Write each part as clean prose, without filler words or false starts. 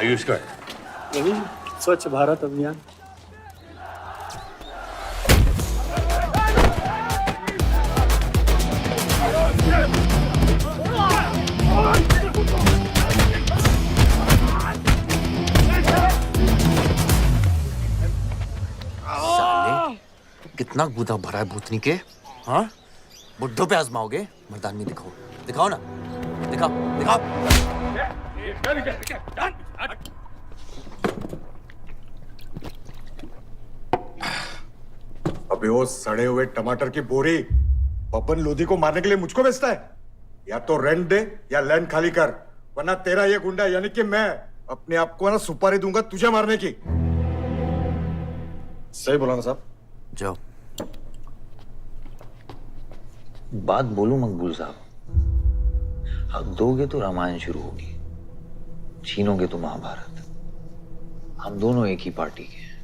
आयुष का यही स्वच्छ भारत अभियान। साले कितना गुदा भरा है भूतनी के। हाँ, बुड्ढों पे आजमाओगे? मर्दानगी दिखाओ, दिखाओ ना, दिखाओ दिखाओ। अबे वो सड़े हुए टमाटर की बोरी बब्बन लोधी को मारने के लिए मुझको बेचता है। या तो रेंट दे या लैंड खाली कर, वरना तेरा ये गुंडा यानी कि मैं अपने आप को ना सुपारी दूंगा तुझे मारने की। सही बोला ना साहब? जाओ। बात बोलूं मकबूल साहब, हक दोगे तो रामायण शुरू होगी, छीनोगे तो महाभारत। हम दोनों एक ही पार्टी के हैं,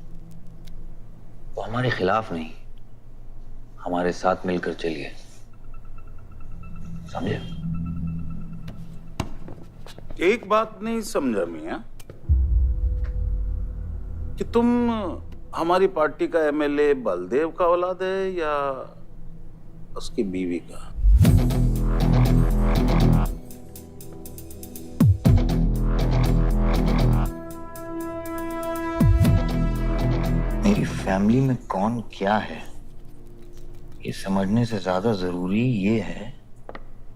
वो हमारे खिलाफ नहीं, हमारे साथ मिलकर चलिए, समझे? एक बात नहीं समझा मियां कि तुम हमारी पार्टी का एमएलए बलदेव का औलाद है या उसकी बीवी का? मेरी फैमिली में कौन क्या है ये समझने से ज्यादा जरूरी ये है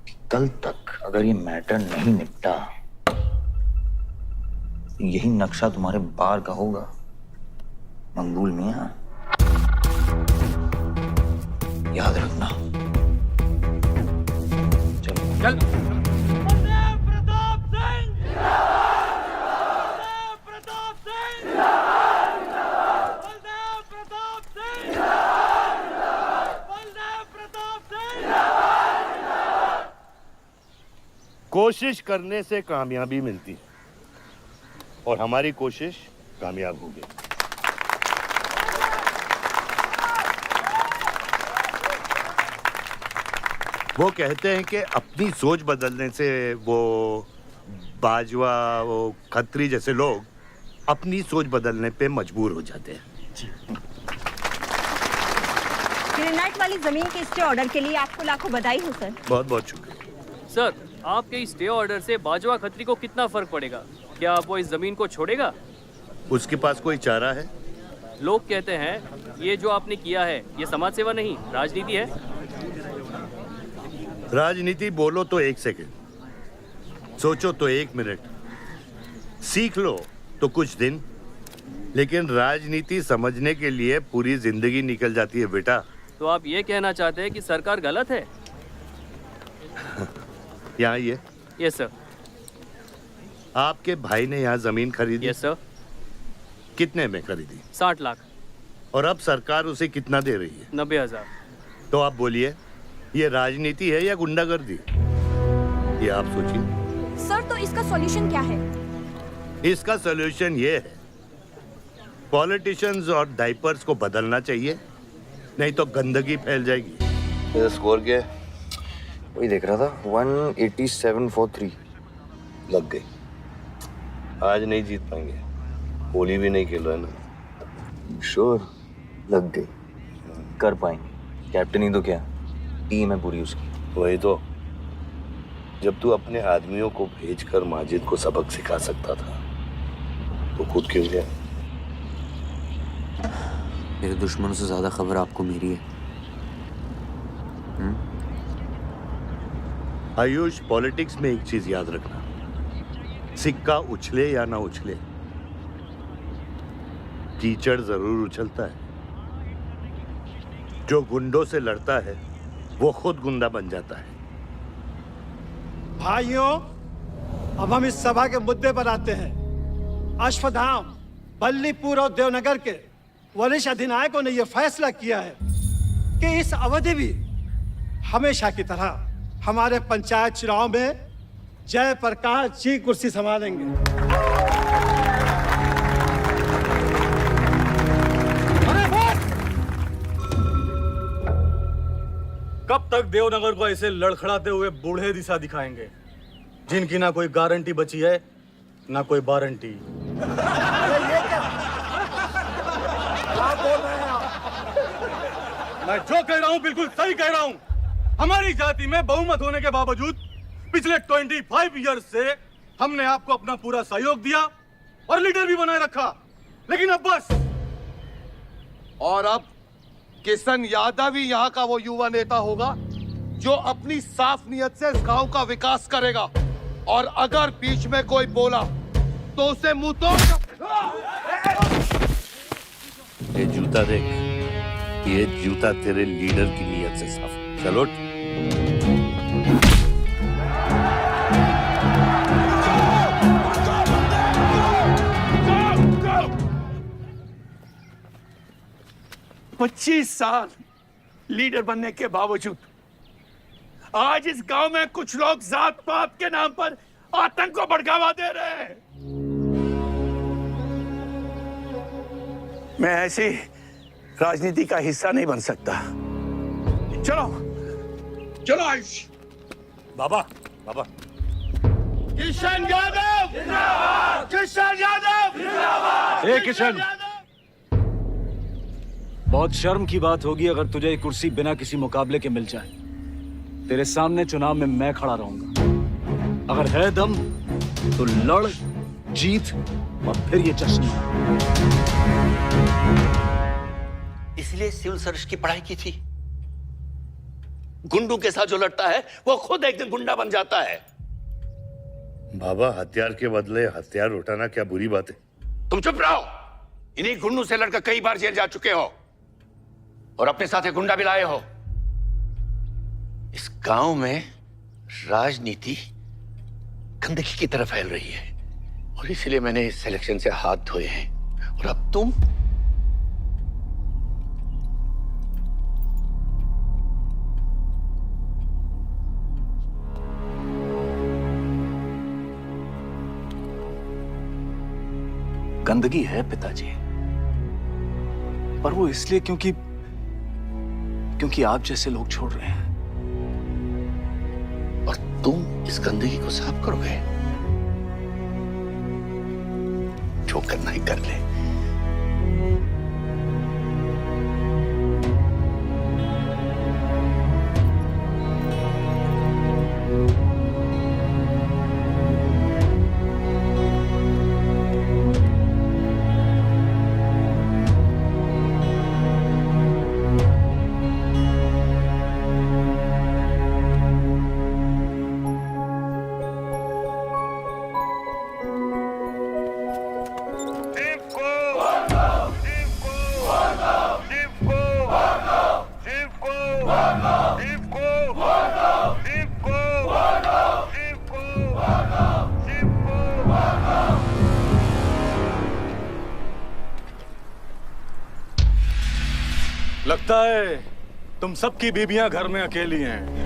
कि कल तक अगर ये मैटर नहीं निपटा तो यही नक्शा तुम्हारे बार का होगा मकबूल मियां, याद रखना। चलो चल। कोशिश करने से कामयाबी मिलती है और हमारी कोशिश कामयाब होगी। वो कहते हैं कि अपनी सोच बदलने से वो बाजवा, वो खत्री जैसे लोग अपनी सोच बदलने पे मजबूर हो जाते हैं। ग्रेनाइट वाली जमीन के स्टे ऑर्डर के लिए आपको लाखों बधाई हो सर। बहुत बहुत शुक्रिया सर। आपके इस स्टे ऑर्डर से बाजवा खत्री को कितना फर्क पड़ेगा? क्या वो इस जमीन को छोड़ेगा? उसके पास कोई चारा है? लोग कहते हैं ये जो आपने किया है ये समाज सेवा नहीं राजनीति है। राजनीति बोलो तो 1 सेकंड, सोचो तो 1 मिनट, सीख लो तो कुछ दिन, लेकिन राजनीति समझने के लिए पूरी जिंदगी निकल जाती है बेटा। तो आप ये कहना चाहते हैं कि सरकार गलत है? यहाँ ये यस सर। आपके भाई ने यहाँ जमीन खरीदी? Yes sir. कितने में खरीदी? 60 लाख। और अब सरकार उसे कितना दे रही है? 90,000। तो आप बोलिए ये राजनीति है या गुंडागर्दी? ये आप सोचिए। सर तो इसका सॉल्यूशन क्या है? इसका सॉल्यूशन ये है, पॉलिटिशियंस और डाइपर्स को बदलना चाहिए, नहीं तो गंदगी फैल जाएगी। ये स्कोर क्या है? वही देख रहा था, 187 for 3 लग गई। आज नहीं जीत पाएंगे, होली भी नहीं खेल रहा है ना। श्योर लग गई, कर पाएंगे। कैप्टन ही तो क्या, टीम है पूरी उसकी। वही तो, जब तू अपने आदमियों को भेजकर माजिद को सबक सिखा सकता था तो खुद क्यों गया? मेरे दुश्मनों से ज्यादा खबर आपको मेरी है। आयुष, पॉलिटिक्स में एक चीज याद रखना, सिक्का उछले या ना उछले, कीचड़ जरूर उछलता है। जो गुंडों से लड़ता है वो खुद गुंडा बन जाता है। भाइयों, अब हम इस सभा के मुद्दे पर आते हैं। अश्वत्थाम, बल्लीपुर और देवनगर के वरिष्ठ अधिनायकों ने यह फैसला किया है कि इस अवधि भी हमेशा की तरह हमारे पंचायत चुनाव में जयप्रकाश जी कुर्सी संभालेंगे। कब तक देवनगर को ऐसे लड़खड़ाते हुए बूढ़े दिशा दिखाएंगे, जिनकी ना कोई गारंटी बची है ना कोई वारंटी। मैं जो कह रहा हूं बिल्कुल सही कह रहा हूं। हमारी जाति में बहुमत होने के बावजूद पिछले 25 ईयर्स से हमने आपको अपना पूरा सहयोग दिया और लीडर भी बनाए रखा, लेकिन अब बस। और अब किशन यादव ही यहाँ का वो युवा नेता होगा जो अपनी साफ नियत से इस गांव का विकास करेगा, और अगर बीच में कोई बोला तो उसे मुंह तोड़। ये जूता देख, ये जूता तेरे लीडर की नीयत से साफ। चलो पच्चीस साल लीडर बनने के बावजूद आज इस गांव में कुछ लोग जात पात के नाम पर आतंक को बढ़ावा दे रहे हैं। मैं ऐसी राजनीति का हिस्सा नहीं बन सकता। चलो चलो आयुष। बाबा, बाबा। किशन यादव जिंदाबाद, किशन यादव जिंदाबाद। ए किशन, बहुत शर्म की बात होगी अगर तुझे ये कुर्सी बिना किसी मुकाबले के मिल जाए। तेरे सामने चुनाव में मैं खड़ा रहूंगा। अगर है दम तो लड़, जीत और फिर ये जश्न। इसलिए सिविल सर्विस की पढ़ाई की थी। गुंडों के साथ जो लड़ता है वो खुद एक दिन गुंडा बन जाता है। बाबा, हथियार के बदले हथियार उठाना क्या बुरी बात है? तुम चुप रहो। इन्हीं गुंडों से लड़कर कई बार जेल जा चुके हो और अपने साथ एक गुंडा भी लाए हो। इस गांव में राजनीति गंदगी की तरफ फैल रही है और इसलिए मैंने इस सिलेक्शन से हाथ धोए हैं। और अब तुम गंदगी है पिताजी, पर वो इसलिए क्योंकि आप जैसे लोग छोड़ रहे हैं। और तुम इस गंदगी को साफ करोगे। जो करना ही कर ले। लगता है तुम सबकी बीबियां घर में अकेली हैं।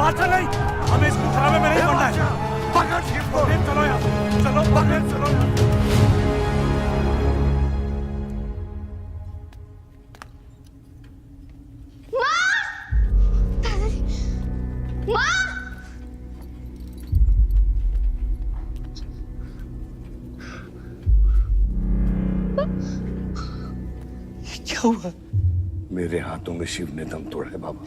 बात नहीं, हमें इसको खराबे में नहीं पड़ना है। पकड़ चलो यार, चलो पकड़ चलो। क्या हुआ? मेरे हाथों में शिव ने दम तोड़ा है बाबा।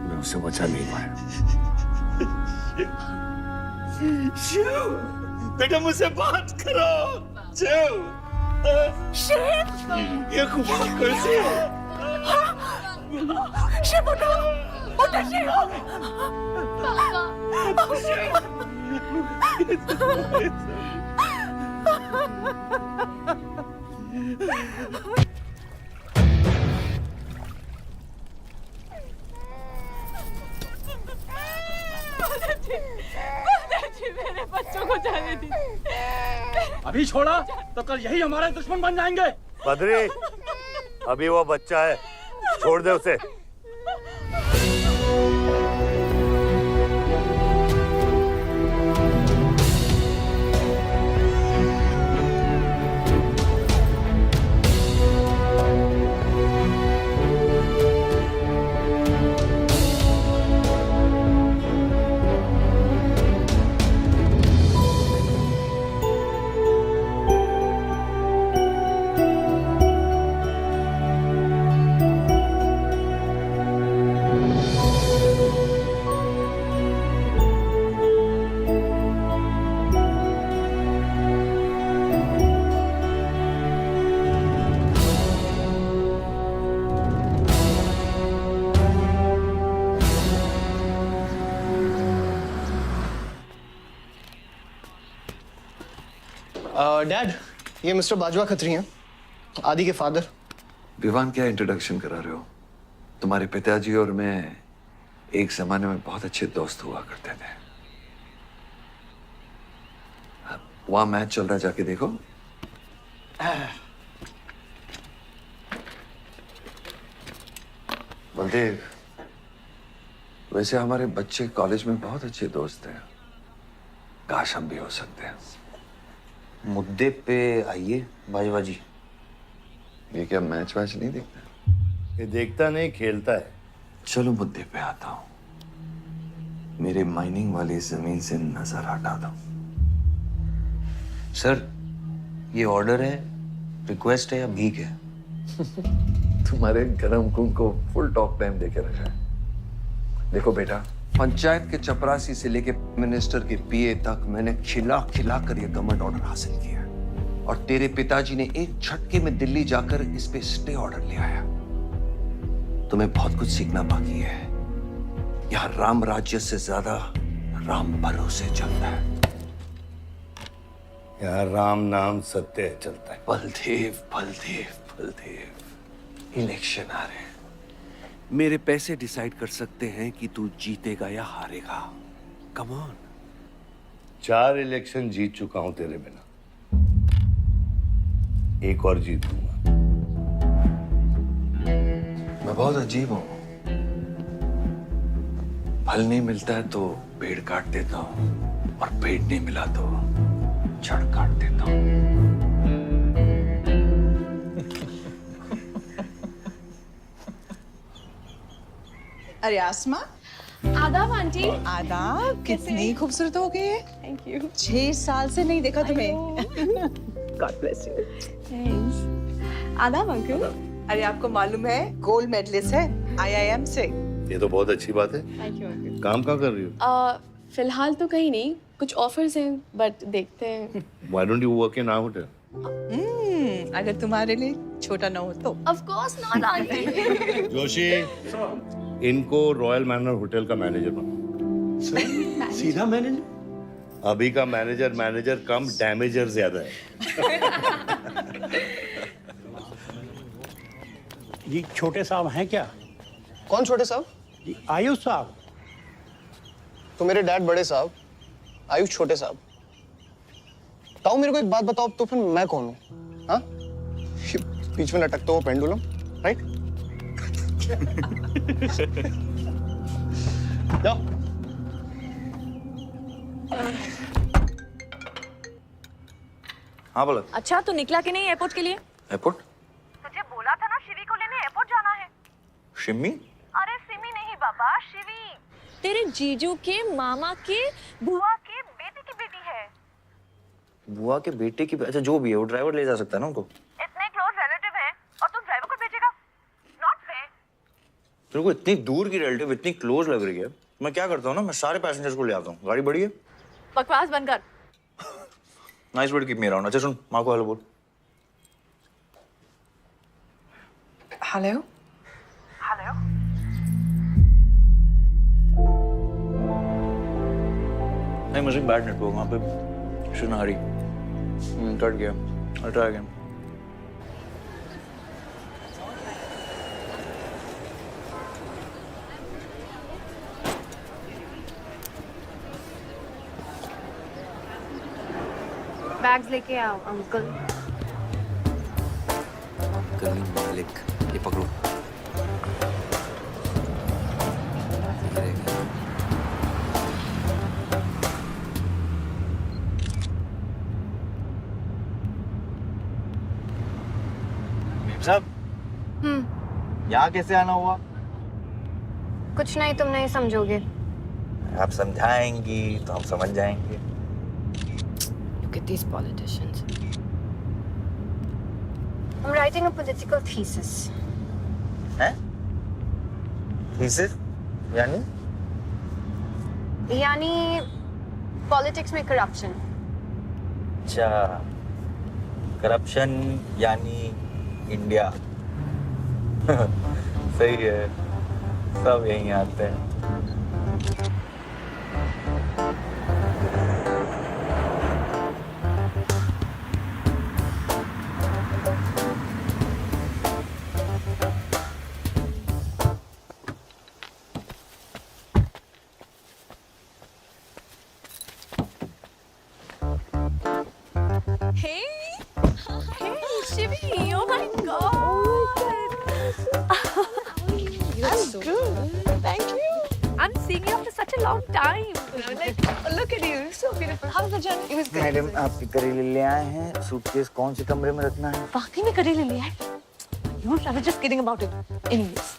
मैं उसे बचा नहीं पाया। शिव, बेटा मुझसे बात करो। शिव, ये खुमार कैसे? शिव उठो, उठो शिव। मेरे बच्चों को जाने दी। अभी छोड़ा तो कल यही हमारे दुश्मन बन जाएंगे। बद्री, अभी वो बच्चा है, छोड़ दे उसे। डैड, ये मिस्टर बाजवा खत्री हैं, आदि के फादर। विवान, क्या इंट्रोडक्शन करा रहे हो? तुम्हारे पिताजी और मैं एक जमाने में बहुत अच्छे दोस्त हुआ करते थे। वहां मैच चल रहा, जाके देखो। बलदेव, वैसे हमारे बच्चे कॉलेज में बहुत अच्छे दोस्त हैं। काश हम भी हो सकते हैं। मुद्दे पे आइए बाजवा जी। ये क्या मैच वैच नहीं देखता? ये देखता नहीं, खेलता है। चलो मुद्दे पे आता हूं। मेरे माइनिंग वाली जमीन से नजर हटा दो। सर, ये ऑर्डर है, रिक्वेस्ट है या भीख है? तुम्हारे गरम खून को फुल टॉक टाइम देके रखा है। देखो बेटा, पंचायत के चपरासी से लेके मिनिस्टर के पीए तक मैंने खिला खिला कर ये गवर्नमेंट ऑर्डर हासिल किया है। और तेरे पिताजी ने एक झटके में दिल्ली जाकर इस पे स्टे ऑर्डर ले आया। तुम्हें बहुत कुछ सीखना बाकी है। यहाँ राम राज्य से ज्यादा राम भरोसे चलता है। यहाँ राम नाम सत्य चलता है। बलदेव, बलदेव, बलदेव, इलेक्शन आ रहे हैं। मेरे पैसे डिसाइड कर सकते हैं कि तू जीतेगा या हारेगा। Come on. 4 इलेक्शन जीत चुका हूं तेरे बिना, एक और जीत लूंगा। मैं बहुत अजीब हूं। फल नहीं मिलता है तो पेड़ काट देता हूं, और पेड़ नहीं मिला तो जड़ काट देता हूं। अरे आसमा, आदाब आंटी। आदाब। कितनी खूबसूरत हो गई है। Thank you. 6 साल से नहीं देखा तुम्हें। God bless you. थैंक्स। आदाब अंकल। अरे आपको मालूम है, गोल्ड मेडलिस्ट है IIM से। ये तो बहुत अच्छी बात है। Thank you uncle. काम क्या कर रही हो? फिलहाल तो कहीं नहीं, कुछ ऑफर्स हैं, बट देखते हैं। Why don't you work in our hotel? अगर तुम्हारे लिए छोटा ना हो तो। Of course not aunty. Joshi, इनको रॉयल मैनर होटल का मैनेजर बना। सीधा मैनेजर? अभी का मैनेजर कम, डैमेजर ज्यादा है। जी छोटे साहब हैं क्या? कौन छोटे साहब? जी आयुष साहब। तो मेरे डैड बड़े साहब, आयुष छोटे साहब। ताऊ, मेरे को एक बात बताओ, तो फिर मैं कौन हूँ? हाँ, बीच में लटकता हुआ पेंडुलम, राइट? जाओ। हाँ बोला। अच्छा, तो निकला कि नहीं एयरपोर्ट के लिए? एयरपोर्ट? तुझे बोला था ना शिवी को लेने एयरपोर्ट जाना है। शिमी? अरे सिमी नहीं बाबा, शिवी। तेरे जीजू के मामा के बुआ के बेटे की बेटी है। बुआ के बेटे की? अच्छा, जो भी है, वो ड्राइवर ले जा सकता है ना उनको? इतने क्लोज रिलेटिव हैं और तुम ड्राइवर को भेजेगा? Not fair. तेरे को इतनी दूर की रिलेटिव इतनी क्लोज लग रही है। मैं क्या करता हूँ ना, मैं सारे पैसेंजर्स को ले आता हूँ। गाड़ी बड़ी है। बकवास बंद कर। Nice word, keep me around. अच्छा सुन, माँ को हेलो बोल। हेलो। हेलो। नहीं मुझे बैड नेटवर्क वहाँ पे सुनहरी कट गया I'll try again. बैग्स लेके आओ अंकल। गली मालिक, ये पकड़ो। साहब यहाँ कैसे आना हुआ? कुछ नहीं, तुम नहीं समझोगे। आप समझाएंगी तो हम समझ जाएंगे। Look at these politicians. I'm writing a political thesis. हैं? Thesis? यानी पॉलिटिक्स में करप्शन। अच्छा, करप्शन यानी इंडिया। सही है, सब यहीं आते हैं। Hey, Shivi, oh my God. I'm so good. Thank you. I'm seeing you after such a long time. Like, look at you, so beautiful. How was the journey? It was good. Madam, आप करेले ले आए हैं। Suitcase कौन से कमरे में रखना है? वाकई में करेले लिया है? I was just kidding about it. Anyways,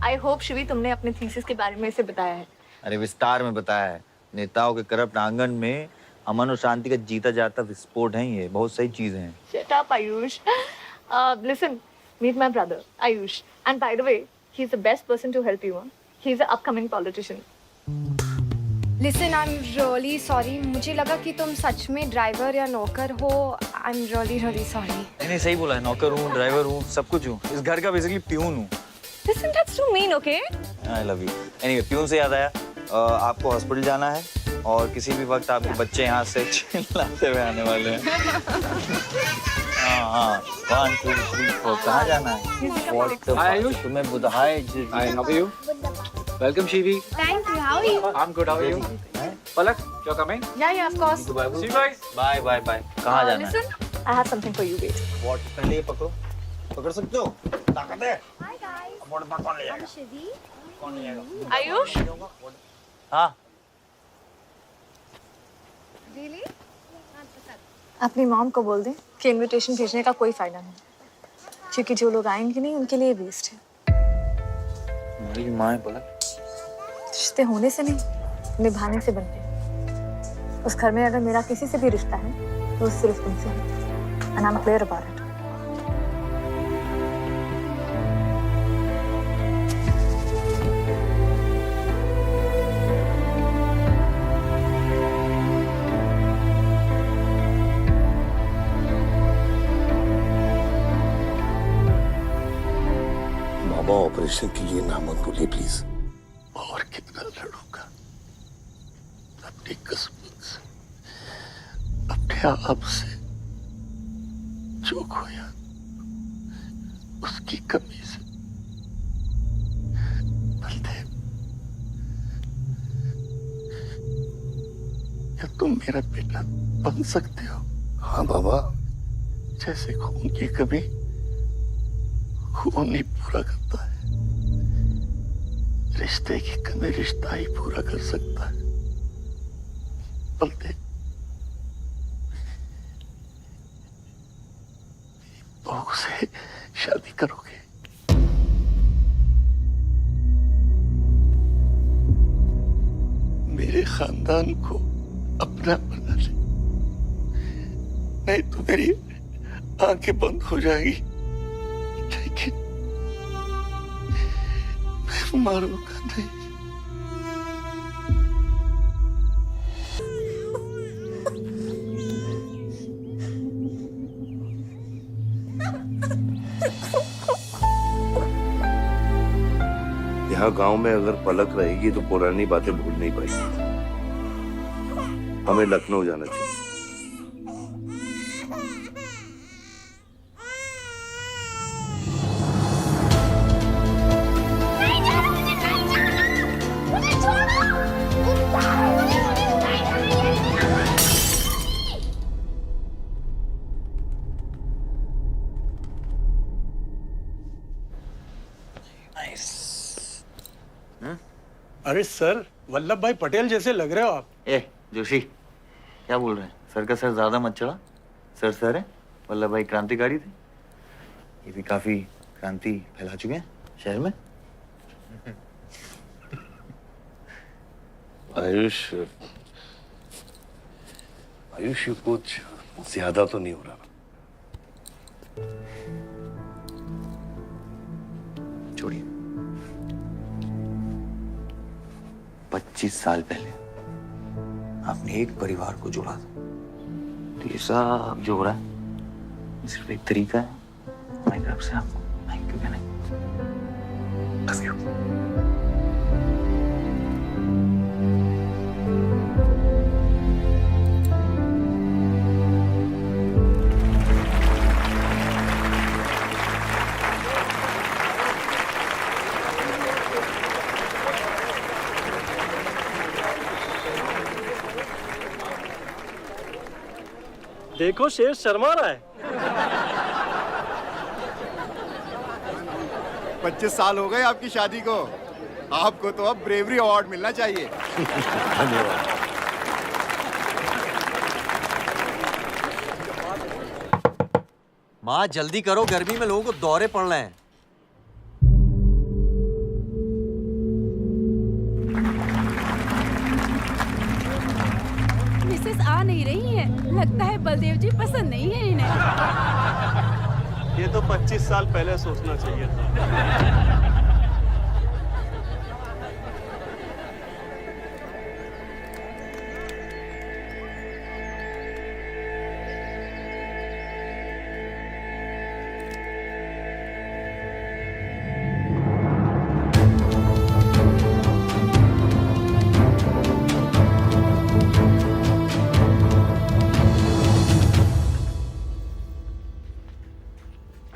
I hope Shivi तुमने अपने थीसिस के बारे में इसे बताया है। अरे विस्तार में बताया है। नेताओं के करप्ट आंगन में अमन और शांति का जीता जाता विस्फोट है ये। बहुत सही चीजें हैं। Shut up, Ayush. Listen, meet my brother, Ayush. And by the way, he's the best person to help you. Huh? He's an upcoming politician. Listen, I'm really sorry. मुझे लगा कि तुम सच में ड्राइवर या नौकर हो। I'm really sorry. नहीं सही बोला है। नौकर हूँ, ड्राइवर हूँ, सब कुछ हूँ। इस घर का बेसिकली प्यून हूँ। Listen, that's too mean, okay? I love you. Anyway, peon से याद आया, आपको हॉस्पिटल जाना है और किसी भी वक्त आपके बच्चे यहाँ से चिल्लाते हुए आने वाले हैं। हाँ, 1, 2, 3, 4 कहाँ जाना है? Hi, Ayush. तुम्हें बुधाई। Hi, how are you? Welcome, Shivi. Thank you. How are you? I'm good. How are you? Palak, you're coming? Yeah, of course. See you guys. Bye bye bye. कहाँ जाना है? Listen, I have something for you. Wait. What? पहले ये पकड़ो। पकड़ सकते हो? ताकत है? Hi guys. कौन ले जाएगा? I'm Shivi. कौन ले जाएगा? Ayush? हाँ। Really? अपनी मॉम को बोल दे कि इनविटेशन भेजने का कोई फायदा नहीं, क्योंकि जो लोग आएंगे नहीं उनके लिए वेस्ट है। मेरी माँ है पलक। रिश्ते होने से नहीं, निभाने से बनते हैं। उस घर में अगर मेरा किसी से भी रिश्ता है तो सिर्फ तुमसे है। And I'm clear about it. Baba operation के लिए ना मत बोलिए प्लीज। और कितना लड़ूंगा अपनी किस्मत से, अपने आप से। जो खोया उसकी कमी से। बलदेव, क्या तुम मेरा बेटा बन सकते हो? हाँ बाबा, जैसे खून की कमी खून नहीं पूरा करता है, रिश्ते की कमी रिश्ता ही पूरा कर सकता है। बलदेव, बहू से शादी करोगे? मेरे खानदान को अपना बना ले, नहीं तो मेरी आंखें बंद हो जाएगी। लेकिन मैं मारूंगा नहीं। यहाँ गांव में अगर पलक रहेगी तो पुरानी बातें भूल नहीं पाएगी। हमें लखनऊ जाना चाहिए। अरे सर, वल्लभ भाई पटेल जैसे लग रहे हो आप। ए जोशी, क्या बोल रहे हैं? सर का सर ज्यादा मत चढ़ा। सर है, वल्लभ भाई क्रांतिकारी थे। ये भी काफी क्रांति फैला चुके हैं शहर में। आयुष कुछ ज्यादा तो नहीं हो रहा? छोड़िए। 25 साल पहले आपने एक परिवार को जोड़ा था, तो ये सब जो हो रहा है सिर्फ एक तरीका है हमारी तरफ से आपको थैंक यू कहने। Love you. देखो शेर शर्मा रहा है। 25 साल हो गए आपकी शादी को। आपको तो अब ब्रेवरी अवार्ड मिलना चाहिए। धन्यवाद। माँ जल्दी करो, गर्मी में लोगों को दौरे पड़ रहे हैं। मिसेस आ नहीं रही है, लगता है बलदेव जी पसंद नहीं है इन्हें। ये तो 25 साल पहले सोचना चाहिए था।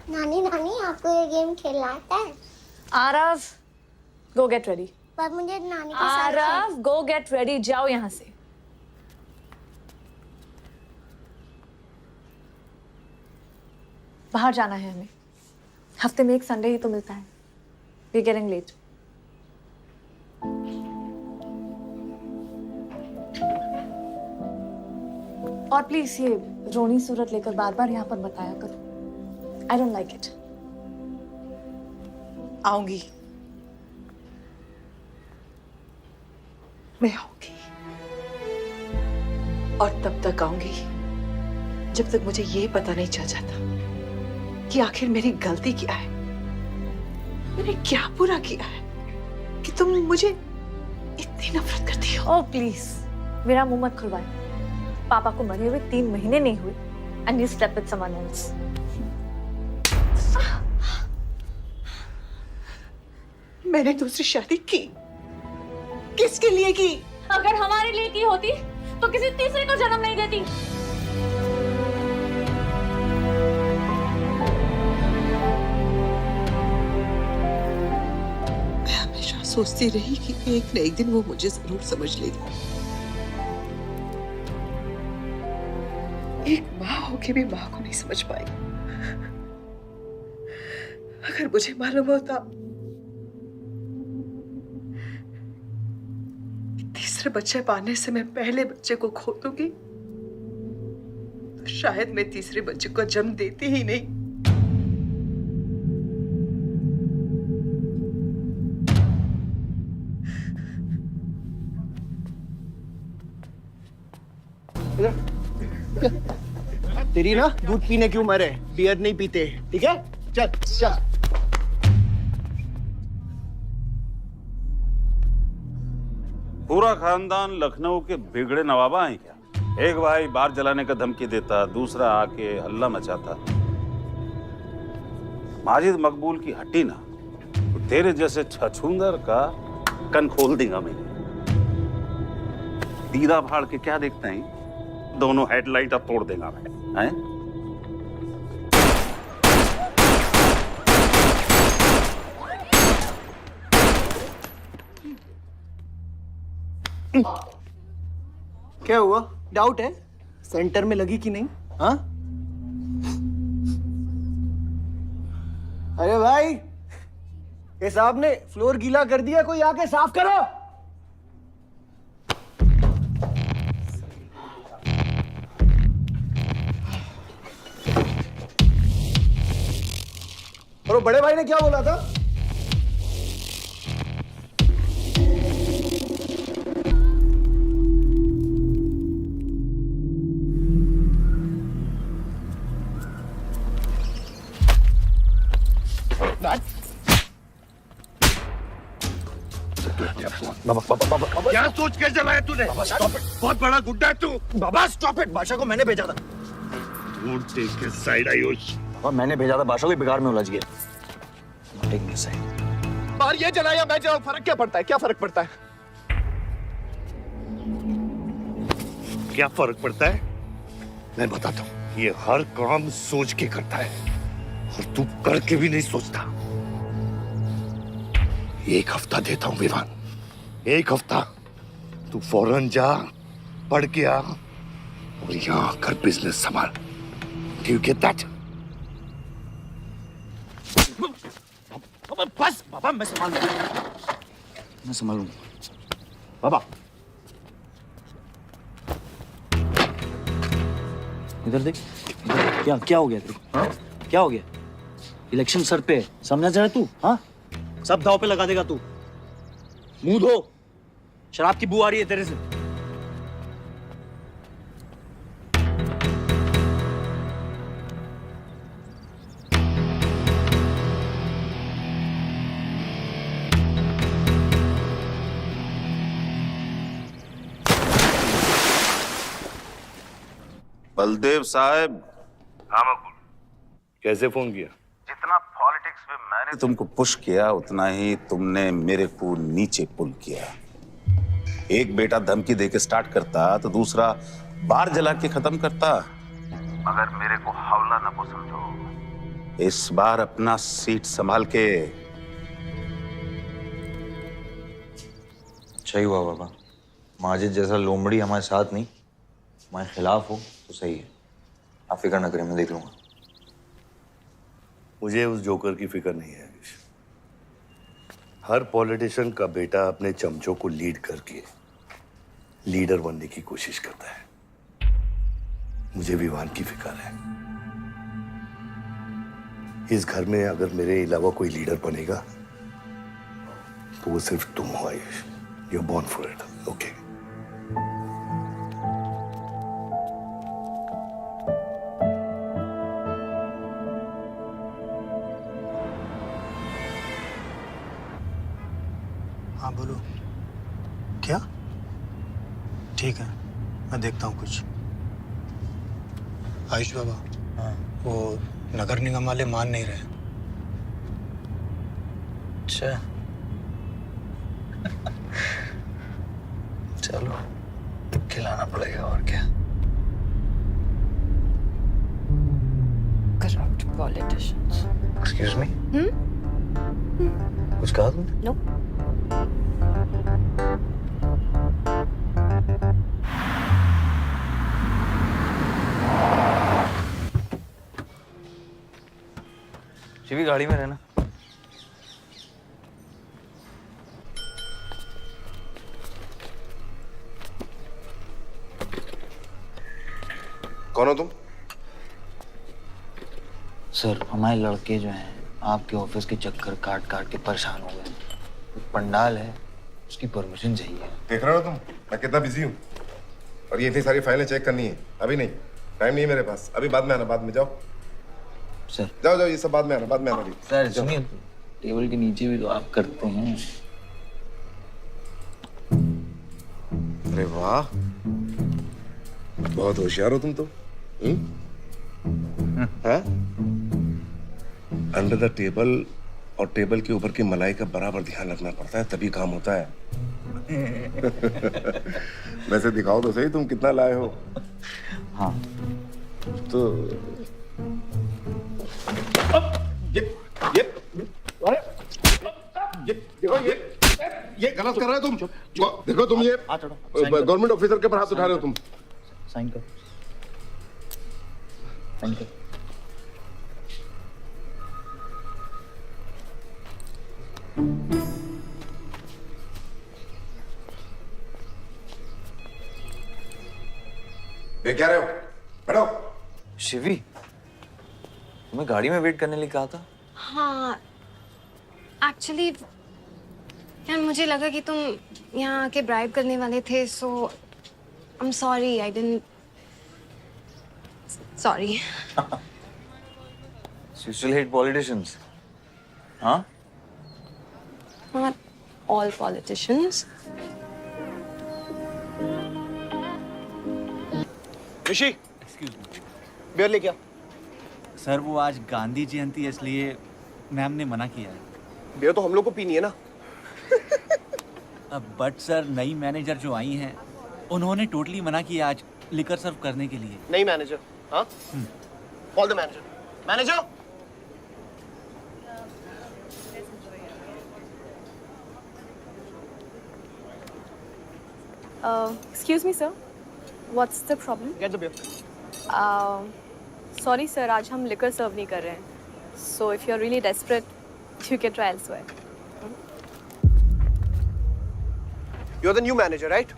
नानी नानी आपको ये गेम खेलना आता है? आरव, गो गेट रेडी। पर मुझे नानी के साथ आरव, गो गेट रेडी, जाओ यहाँ से। बाहर जाना है हमें। हफ्ते में एक संडे ही तो मिलता है। We getting late. और प्लीज ये रोनी सूरत लेकर बार बार यहाँ पर बताया करो। I don't like it. आऊंगी, मैं आऊंगी, और तब तक आऊंगी जब तक मुझे ये पता नहीं चल जाता कि आखिर मेरी गलती क्या है। मैंने क्या बुरा किया है कि तुम मुझे इतनी नफरत करती हो? ओह प्लीज, मेरा मुंह मत खुलवाए। पापा को मरे हुए 3 महीने नहीं हुए and you slept with someone else. मैंने दूसरी शादी की, किसके लिए की? अगर हमारे लिए की होती तो किसी तीसरे को जन्म नहीं देती। मैं हमेशा सोचती रही कि एक न एक दिन वो मुझे जरूर समझ लेगी। एक माँ होके भी माँ को नहीं समझ पाई। अगर मुझे मालूम होता तीसरे बच्चे पाने से मैं पहले बच्चे को खो दूंगी, तो शायद मैं तीसरे बच्चे को जन्म देती ही नहीं। तेरी ना दूध पीने की उम्र है, बियर नहीं पीते, ठीक है? चल चल। पूरा खानदान लखनऊ के बिगड़े नवाबा हैं क्या? एक भाई बार जलाने का धमकी देता, दूसरा आके हल्ला मचाता। माजिद मकबूल की हट्टी ना तो तेरे जैसे छछूंदर का कन खोल देगा मैं। दीदा फाड़ के क्या देखते हैं? दोनों हेडलाइट अब तोड़ देगा मैं, हैं? क्या हुआ? डाउट है सेंटर में लगी कि नहीं? हाँ? अरे भाई, ये साहब ने फ्लोर गीला कर दिया, कोई आके साफ करो। और बड़े भाई ने क्या बोला था? बाबा क्या सोच के जलाया तूने? बहुत बड़ा गुड्डा है तू। बाबा स्टॉप इट, बादशाह को मैंने भेजा था। Don't take his side, Ayush. और मैंने भेजा था, बादशाह भी बिगाड़ में उलझ गया। Take his side। बाहर ये जलाया मैं जलाऊं, फर्क क्या पड़ता है? क्या फर्क पड़ता है? क्या फर्क पड़ता है? मैं बताता हूँ। ये हर काम सोच के करता है और तू करके भी नहीं सोचता। एक हफ्ता देता हूँ विवान, एक हफ्ता। तू फौरन जा, पढ़ के आ और यहाँ आकर बिजनेस संभाल। Do you get that? बस बाबा, मैं संभालूंगा। बाबा इधर देख, इधर क्या क्या हो गया तेरे? हाँ? क्या हो गया? इलेक्शन सर पे, समझा जरा तू? हाँ, सब दाव पे लगा देगा तू। मुंह धो, शराब की बू आ रही है तेरे से। बलदेव साहब। हाँ मकबूल, कैसे फोन किया? जितना पॉलिटिक्स में मैंने तुमको पुश किया, उतना ही तुमने मेरे को नीचे पुल किया। एक बेटा धमकी देके स्टार्ट करता तो दूसरा बार जला के खत्म करता। मगर मेरे को हौला ना को समझो। इस बार अपना सीट संभाल के। अच्छा ही हुआ बाबा, माजिद जैसा लोमड़ी हमारे साथ नहीं, हमारे खिलाफ हो तो सही है। आप फिक्र ना करें, मैं देख लूंगा। मुझे उस जोकर की फिक्र नहीं है। हर पॉलिटिशियन का बेटा अपने चमचों को लीड करके लीडर बनने की कोशिश करता है। मुझे विवान की फिक्र है। इस घर में अगर मेरे अलावा कोई लीडर बनेगा तो वो सिर्फ तुम हो Ayush. You are born for it, okay? हाँ बोलो। क्या? ठीक है, मैं देखता हूँ कुछ। आयुष बाबा, हाँ, वो नगर निगम वाले मान नहीं रहे। अच्छा चलो, खिलाना पड़ेगा और क्या। Corrupt politicians. एक्सक्यूज मी, कुछ कहा तुमने? No. शिवी गाड़ी में रहना। कौन हो तुम? सर, हमारे लड़के जो हैं आपके ऑफिस के चक्कर काट काट के परेशान हो गए। एक पंडाल है, उसकी परमिशन चाहिए। देख रहे हो तुम मैं कितना बिजी हूँ, और ये इतनी सारी फाइलें चेक करनी है। अभी नहीं, टाइम नहीं है मेरे पास। अभी बाद में आना, बाद में। जाओ सर, जाओ जाओ, ये सब बाद में आना, बाद में आना। अभी सर सुनिए, टेबल के नीचे भी तो आप करते हैं। अरे वाह, बहुत होशियार हो तुम तो। अंडर द टेबल और टेबल के ऊपर की मलाई का बराबर ध्यान रखना पड़ता है, तभी काम होता है। वैसे दिखाओ तो सही तुम कितना लाए हो। हाँ तो ये गलत कर रहे हो तुम। देखो तुम ये गवर्नमेंट ऑफिसर के ऊपर हाथ उठा रहे हो तुम। साइन कर, साइन कर। ये क्या रहे हो? बैठो। शिवी, तुम्हें गाड़ी में वेट करने लिए कहा था। हाँ एक्चुअली यार मुझे लगा कि तुम यहाँ आके ब्राइब करने वाले थे, so I am sorry, I didn't, sorry. You still hate politicians, huh? Not all politicians. Rishi, beer ले क्या? सर वो आज गांधी जयंती है इसलिए मैम ने मना किया है। बियर तो हम लोग को पीनी है ना। बट सर नई मैनेजर जो आई हैं उन्होंने टोटली मना किया आज लिकर सर्व करने के लिए। नहीं मैनेजर, हाँ? Call the manager. Manager, excuse me sir, what's the problem? Get the beer. Sorry sir, आज हम लिकर सर्व नहीं कर रहे हैं, so if you are really desperate you can try elsewhere. You are the new manager, right?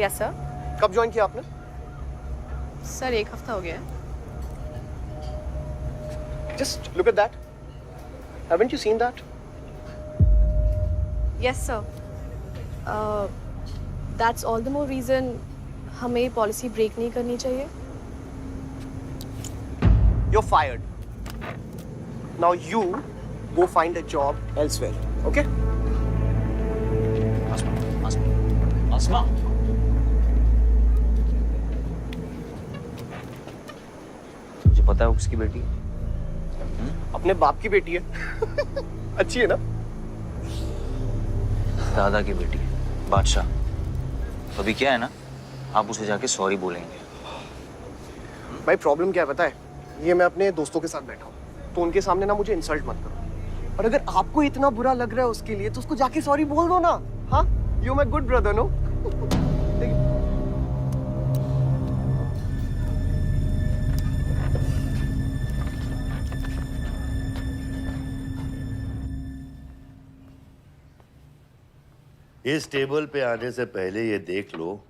Yes sir. कब join किया आपने? Sir 1 हफ्ता हो गया है। Just look at that. Haven't you seen that? Yes sir, that's all the more reason हमें policy break नहीं करनी चाहिए। You're fired. Now you go find a job elsewhere, okay? आसमा, मुझे पता है वो किसकी बेटी है। अपने बाप की बेटी है। अच्छी है ना? दादा की बेटी है, बादशाह। तो अभी क्या है ना, आप उसे जाके सॉरी बोलेंगे। भाई प्रॉब्लम क्या है पता है? ये मैं अपने दोस्तों के साथ बैठा हूँ, तो उनके सामने ना मुझे इंसल्ट मत करो। और अगर आपको इतना बुरा लग रहा है उसके लिए, तो उसको जाके सॉरी बोल दो ना। हाँ, you my good brother, no? इस टेबल पे आने से पहले ये देख लो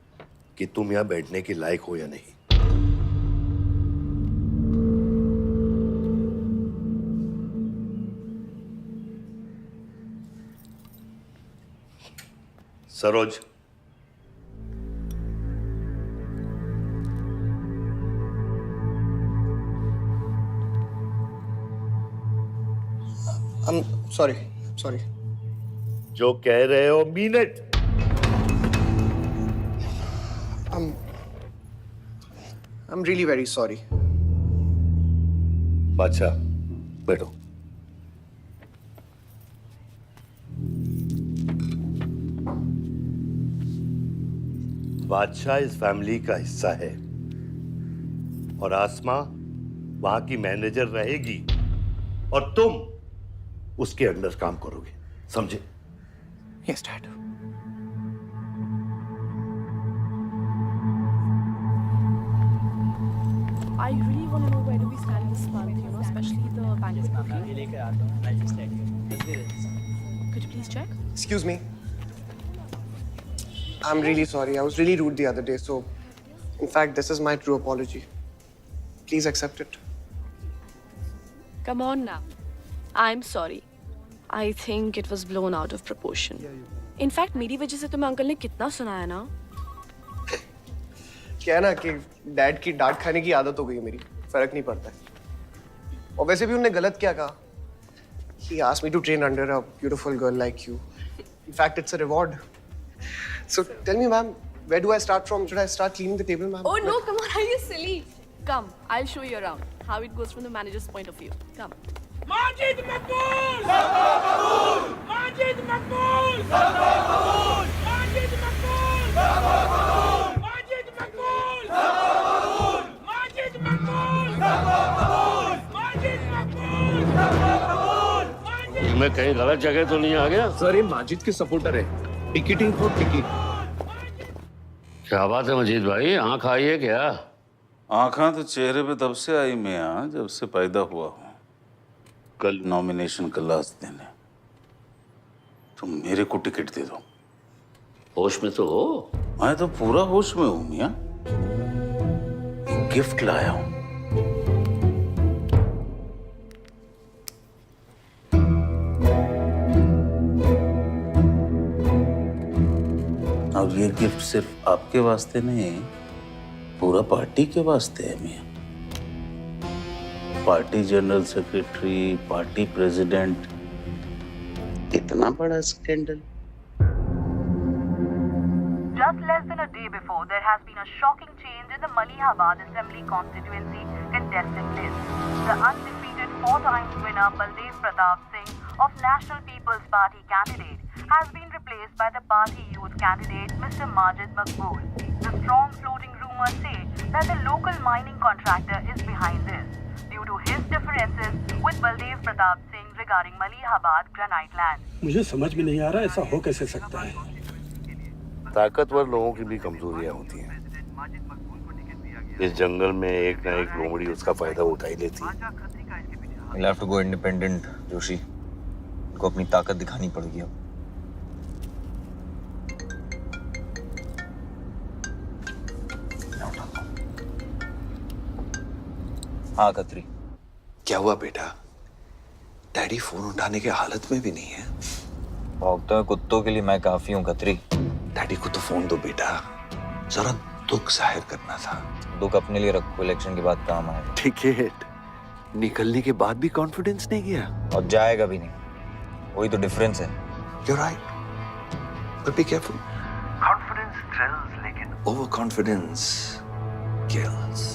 कि तुम यहां बैठने के लायक हो या नहीं। Saroj, I'm sorry, sorry. जो कह रहे हो mean it. I'm really very sorry. बादशाह, बैठो। बादशाह इस फैमिली का हिस्सा है और आसमा वहां की मैनेजर रहेगी और तुम उसके अंडर काम करोगे, समझे? Yes, Dad. I really want to know where do we stand this month, you know, especially the bank booking. Could you please check? Excuse me. I'm really sorry. I was really rude the other day, so in fact, this is my true apology. Please accept it. Come on now. I'm sorry. I think it was blown out of proportion. In fact, मेरी वजह से तुम्हें uncle ने कितना सुनाया ना? क्या है ना कि डैड की डांट खाने की आदत हो गई है मेरी, फर्क नहीं पड़ता है। और वैसे भी उन्होंने गलत क्या कहा? He asked me to train under a beautiful girl like you. In fact, it's a reward. So tell me, ma'am, where do I start from? Should I start cleaning the table, ma'am? Oh no, come on, are you silly? Come, I'll show you around how it goes from the manager's point of view. Come. Majid Makbul! Majid Makbul! Majid Makbul! मैं कहीं गलत जगह तो नहीं आ गया? Sir ये माजिद के supporter है, टिकटिंग फॉर टिकट। क्या बात है मजीद भाई, आंख आई है क्या? आंखें तो चेहरे पे तब से आई मियां जब से पैदा हुआ हूं। कल नॉमिनेशन का लास्ट दिन है, तुम मेरे को टिकट दे दो। होश में तो हो? मैं तो पूरा होश में हूं मियां। गिफ्ट लाया हूं। और ये गिफ्ट सिर्फ आपके वास्ते नहीं, पूरा पार्टी के वास्ते है मियां। Party general secretary, party president, इतना बड़ा scandal. Just less than a day before, there has been a shocking change in the Malihabad Assembly constituency contestant list. The undefeated four-time winner Baldev Pratap Singh of National People's Party candidate has been replaced by the party youth candidate Mr. Majid Maqbool. The strong floating rumors say that the local mining contractor is behind this due to his differences with Baldev Pratap Singh regarding Malihabad granite land. मुझे समझ में नहीं आ रहा ऐसा हो कैसे सकता है। ताकतवर लोगों की भी कमजोरियां होती हैं। इस जंगल में एक ना एक लोमड़ी उसका फायदा उठा ही लेती है। You'll have to go independent, Joshi. उनको अपनी ताकत दिखानी पड़ेगी अब। हाँ खत्री। क्या हुआ बेटा? डैडी फोन उठाने के हालत में भी नहीं है। भौंकते हुए कुत्तों के लिए मैं काफी हूँ खत्री। डैडी को तो फोन दो बेटा, जरा दुख जाहिर करना था। दुख अपने लिए रखो, इलेक्शन के बाद काम आएगा। टिकट निकलने के बाद भी कॉन्फिडेंस नहीं गया और जाएगा भी नहीं, वही तो डिफरेंस है। You're right, but be careful. Confidence thrills, लेकिन overconfidence kills.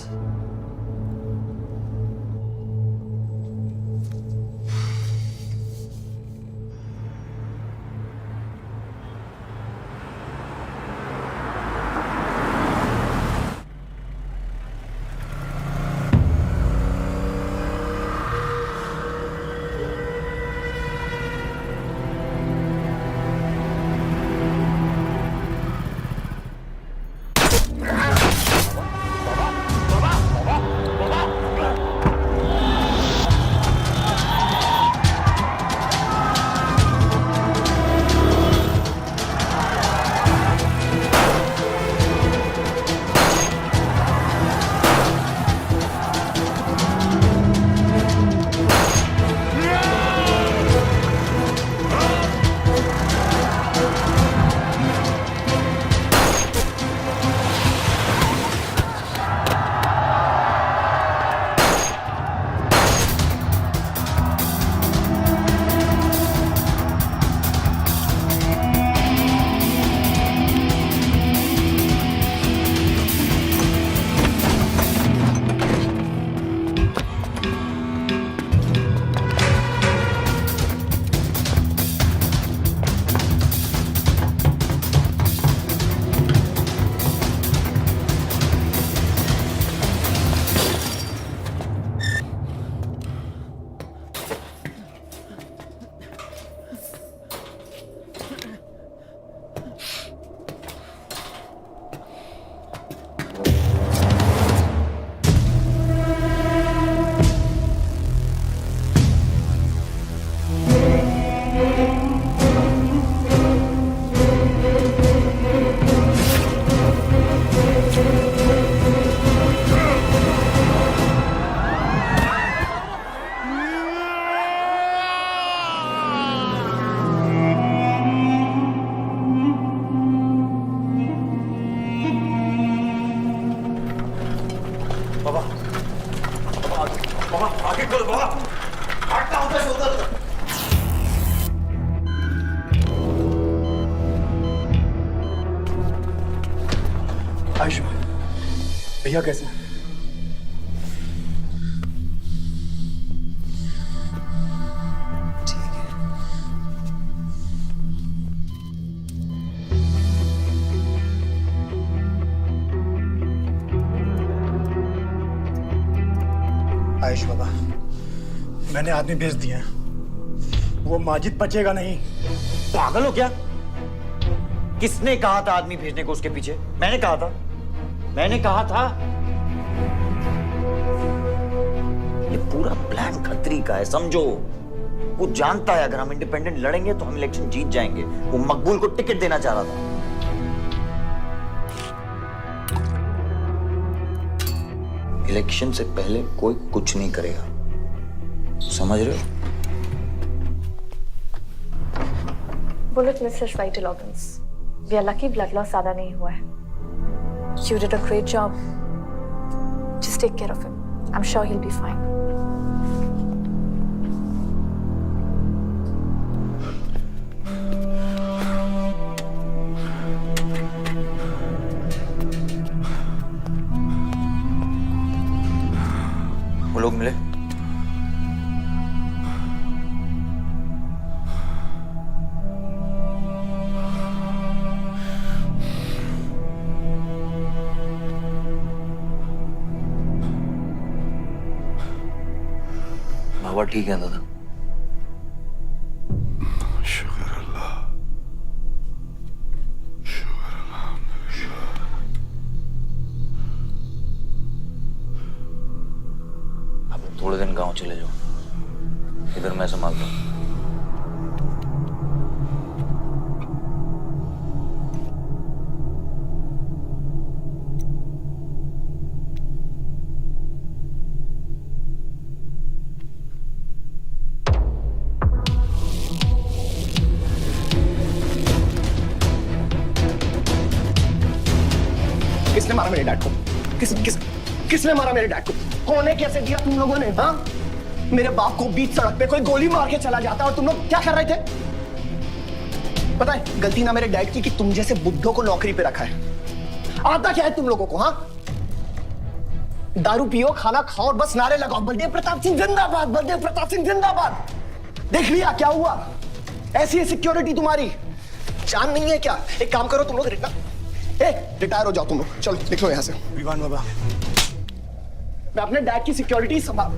आयुष भैया कैसे हैं? आयुष बाबा, मैंने आदमी भेज दिए हैं। वो माजिद बचेगा नहीं। पागल हो क्या? किसने कहा था आदमी भेजने को उसके पीछे? मैंने कहा था, मैंने कहा था। ये पूरा प्लान खत्री का है, समझो। वो जानता है अगर हम इंडिपेंडेंट लड़ेंगे तो हम इलेक्शन जीत जाएंगे। वो मकबूल को टिकट देना चाह रहा था। इलेक्शन से पहले कोई कुछ नहीं करेगा, समझ रहे हो? Bullet misses vital organs. We are lucky blood loss ज्यादा नहीं हुआ है। You did a great job. Just take care of him. I'm sure he'll be fine. वो लोग मिले? बाबा ठीक है दादा? शुक्र अल्लाह, शुक्र अल्हम्दुलिल्लाह। अब थोड़े दिन गांव चले जाओ, इधर मैं संभालता हूँ। किसने मारा मेरे डैड को? किसने मारा मेरे डैड को? कौन है? कैसे दिया तुम लोगों ने? हाँ, मेरे बाप को बीच सड़क पे कोई गोली मार के चला जाता और तुम लोग क्या कर रहे थे? पता है गलती ना मेरे डैड की कि तुम जैसे बुड्ढों को नौकरी पे रखा है। आता क्या है तुम लोगों को? हाँ, दारू पियो, खाना खाओ और बस नारे लगाओ, बलदेव प्रताप सिंह जिंदाबाद, बलदेव प्रताप सिंह जिंदाबाद। देख लिया क्या हुआ? ऐसी है सिक्योरिटी तुम्हारी। जान नहीं है क्या? एक काम करो तुम लोग, रिटायर हो जाओ तुम लोग। चलो निकलो यहाँ से। विवान बाबा, मैं अपने डैड की सिक्योरिटी संभाल।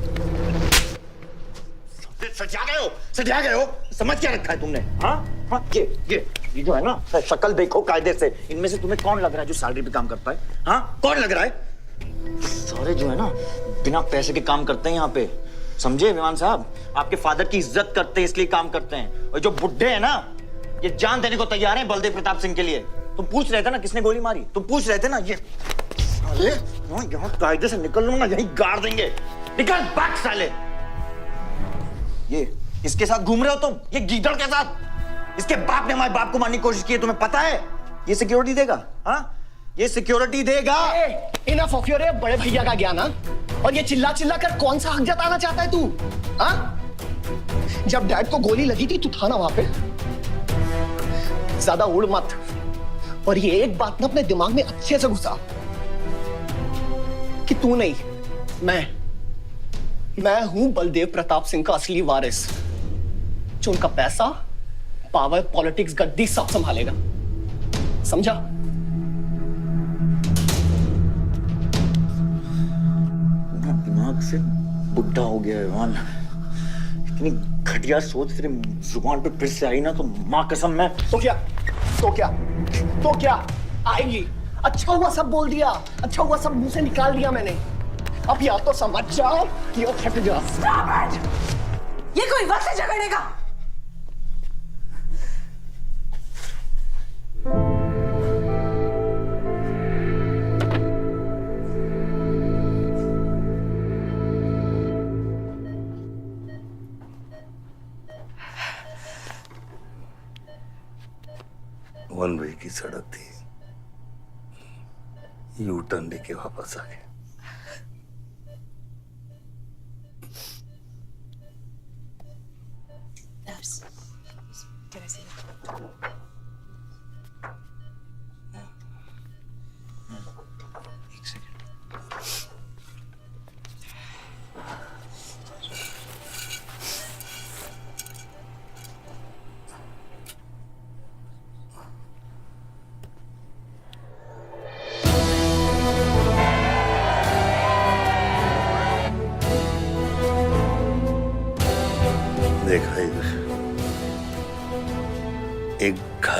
सजा गए हो। समझ क्या रखा है तुमने? हाँ हाँ, ये जो है ना, शक्ल देखो कायदे से। इनमें से तुम्हें कौन लग रहा है जो सैलरी पे काम करता है? हाँ, कौन लग रहा है? सारे जो है ना बिना पैसे के काम करते हैं यहाँ पे, समझे विमान साहब? आपके फादर की इज्जत करते हैं इसलिए काम करते हैं। और जो बुड्ढे हैं ना, ये जान देने को तैयार हैं बलदेव प्रताप सिंह के लिए। तुम पूछ रहे थे ना किसने गोली मारी? तुम पूछ रहे थे ना? ये साले यहाँ कायदे से निकल लूंगा, यहीं गाड़ देंगे। निकल भाग साले। ये इसके साथ घूम रहे हो तुम, ये गीदड़ के साथ। इसके बाप ने हमारे बाप को मारने की कोशिश की है, तुम्हें पता है? ये सिक्योरिटी देगा? हाँ, ये सिक्योरिटी देगा। इनफ ऑफ योर बड़े भैया का ज्ञान। और ये चिल्ला चिल्ला कर कौन सा हक जताना चाहता है तू? हाँ, जब डैड को गोली लगी थी तू था ना वहां पे? ज्यादा उड़ मत। और ये एक बात ना अपने दिमाग में अच्छे से घुसा कि तू नहीं, मैं हूं बलदेव प्रताप सिंह का असली वारिस, जो उनका पैसा, पावर, पॉलिटिक्स, गद्दी सब संभालेगा। समझा? दिमाग से बुढ़ा हो गया है मान। इतनी घटिया सोच तेरे जुबान पे फिर से आई ना तो माँ कसम मैं तो क्या आएगी? अच्छा हुआ सब बोल दिया, अच्छा हुआ सब मुंह से निकाल दिया मैंने। अब या तो समझ जाओ या फट जाओ। ये कोई वक्त है झगड़ने का? वन वे की सड़क थी, यू टर्न लेके वापस आ गए। देखा इधर,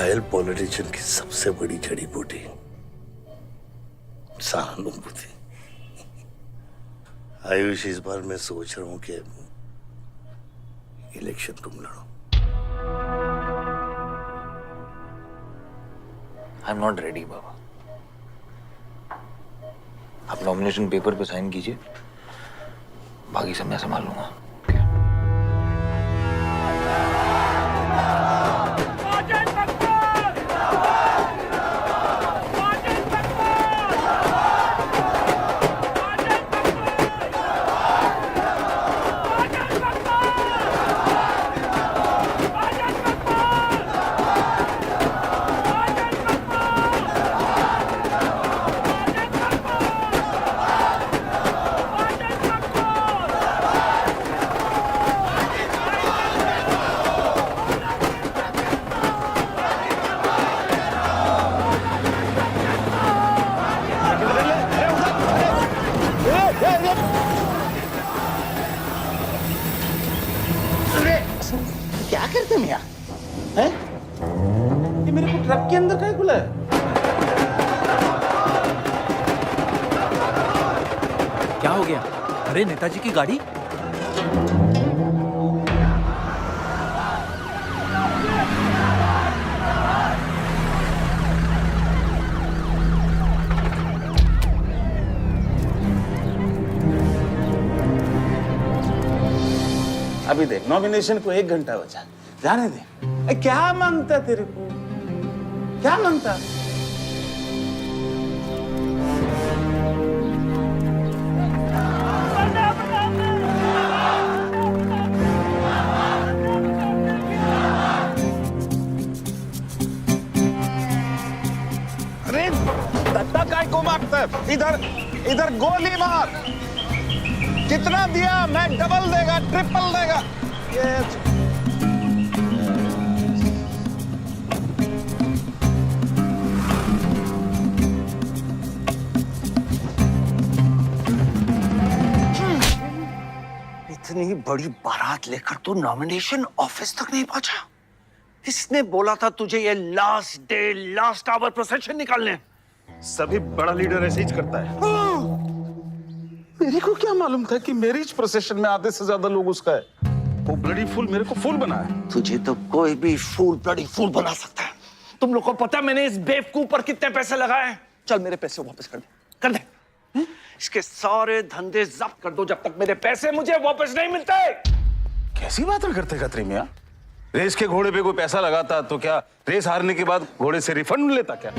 घायल पॉलिटिशियन की सबसे बड़ी जड़ी बूटी सहानुभूति। आयुष, इस बार मैं सोच रहा हूं कि इलेक्शन तुम लड़ो। आई एम नॉट रेडी बाबा। आप नॉमिनेशन पेपर पे साइन कीजिए, बाकी सब मैं संभालूंगा। क्या करते हैं मियां? हैं? ये मेरे को ट्रक के अंदर क्या खुला है? क्या हो गया? अरे नेताजी की गाड़ी। अभी देख, नॉमिनेशन को 1 घंटा बचा, जाने दे। क्या मांगता तेरे को? क्या मांगता? अरे धक्का काय को मारता है? इधर गोली मार। कितना दिया? मैं डबल देगा, ट्रिपल देगा। ये इतनी बड़ी बारात लेकर तो नॉमिनेशन ऑफिस तक नहीं पहुंचा। इसने बोला था तुझे ये last day last hour procession निकालने। सभी बड़ा लीडर ऐसे ही करता है। मेरे को क्या मालूम था कि मेरी इस प्रोसेशन में आधे से ज्यादा लोग उसका है। वो ब्लडी फूल मेरे को फूल बना है। तुझे तो कोई भी फूल ब्लडी फूल बना सकता है। तुम लोग को पता है मैंने इस बेवकूफ पर कितने पैसे लगाए हैं? चल मेरे पैसे वापस कर दे, कर दे। इसके सारे धंधे जब्त कर दो जब तक मेरे पैसे मुझे वापस नहीं मिलते। कैसी बातें करते खत्री मियां? रेस के घोड़े पे कोई पैसा लगाता तो क्या रेस हारने के बाद घोड़े से रिफंड लेता क्या?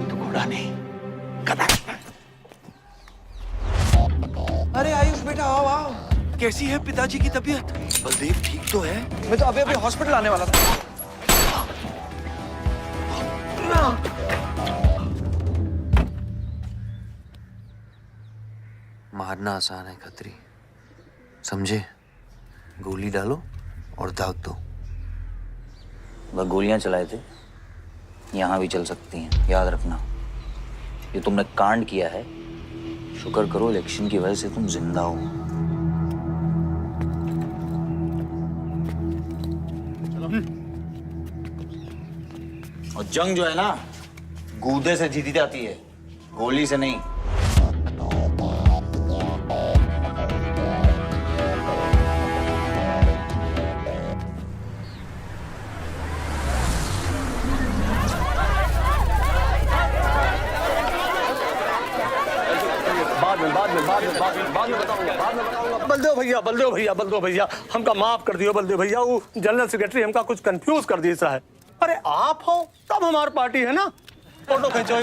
तो घोड़ा नहीं, गधा। अरे आयुष बेटा, आओ आओ। कैसी है पिताजी की तबीयत? बलदेव ठीक तो है? मैं तो अभी हॉस्पिटल आने वाला था। मारना आसान है खत्री, समझे? गोली डालो और दाग दो। वह गोलियां चलाए थे, यहां भी चल सकती हैं, याद रखना। ये तुमने कांड किया है, शुक्र करो इलेक्शन की वजह से तुम जिंदा हो। और जंग जो है ना, गूदे से जीती जाती है, गोली से नहीं। बलदेव भैया हमका माफ कर दियो। बलदेव भैया, वो जनरल सेक्रेटरी हमका कुछ कंफ्यूज कर दिया है। अरे आप हो तब हमारी पार्टी है ना। फोटो खींचो।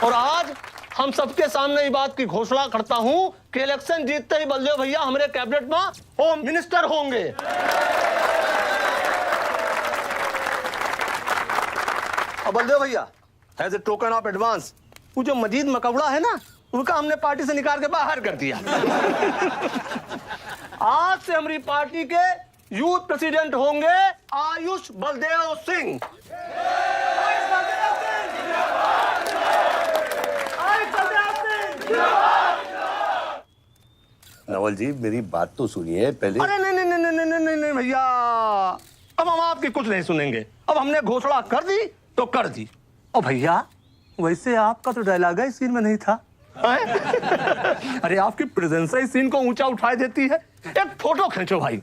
और आज हम सबके सामने ये बात की घोषणा करता हूं कि इलेक्शन जीतते ही बलदेव भैया हमारे कैबिनेट में होम मिनिस्टर होंगे। और बलदेव भैया, as a token of advance, वो जो मजीद मकबड़ा है ना, उनका हमने पार्टी से निकाल के बाहर कर दिया। आज से हमारी पार्टी के यूथ प्रेसिडेंट होंगे आयुष बलदेव सिंह। नवल जी, मेरी बात तो सुनिए पहले। अरे नहीं नहीं भैया, अब हम आपकी कुछ नहीं सुनेंगे। अब हमने घोषणा कर दी तो कर दी। ओ भैया, वैसे आपका तो डायलॉग इस सीन में नहीं था। अरे आपकी प्रेजेंस इस सीन को ऊंचा उठाए देती है। एक फोटो खींचो भाई।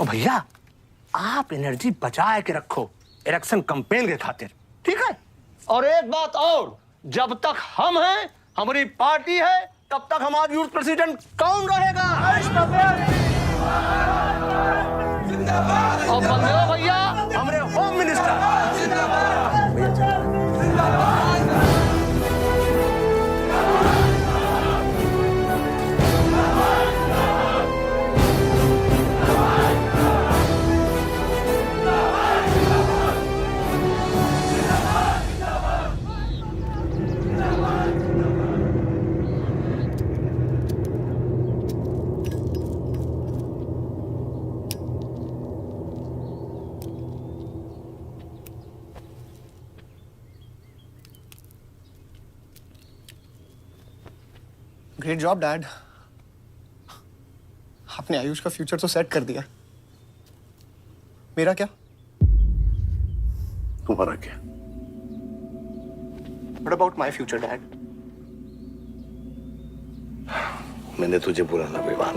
ओ भैया, आप एनर्जी बचाए के रखो इलेक्शन कैंपेन के खातिर, ठीक है? और एक बात और, जब तक हम हैं, हमारी पार्टी है, तब तक हमारा यूथ प्रेसिडेंट कौन रहेगा? और बंदे हो भैया हमारे home minister. Great job dad. आपने आयुष का फ्यूचर तो सेट कर दिया। मेरा क्या? तुम्हारा क्या? What about my future, Dad? मैंने तुझे बोला ना विवान,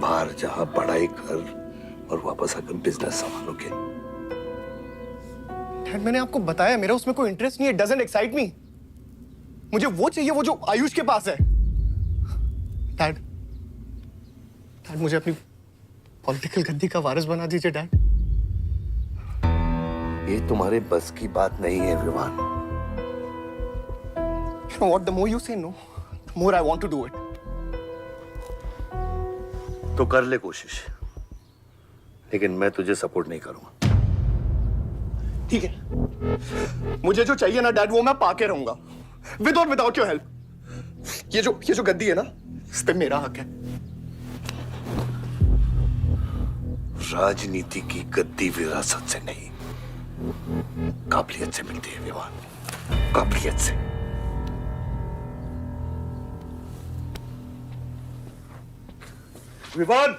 बाहर जहां पढ़ाई कर और वापस आकर बिजनेस संभालोगे। डैड, मैंने आपको बताया मेरा उसमें कोई इंटरेस्ट नहीं है। Doesn't excite me. मुझे वो चाहिए वो जो आयुष के पास है। डैड, मुझे अपनी पॉलिटिकल गद्दी का वारिस बना दीजिए डैड। ये तुम्हारे बस की बात नहीं है Vivaan. You know what? The more you say no, the more I want to do it. तो कर ले कोशिश, लेकिन मैं तुझे सपोर्ट नहीं करूंगा। ठीक है, मुझे जो चाहिए ना डैड, वो मैं पाके रहूंगा, विद और विदाउट योर हेल्प। ये जो गद्दी है ना, इस पे मेरा हक है। राजनीति की गद्दी विरासत से नहीं, काबिलियत से मिलती है विवान, काबिलियत से। विवान,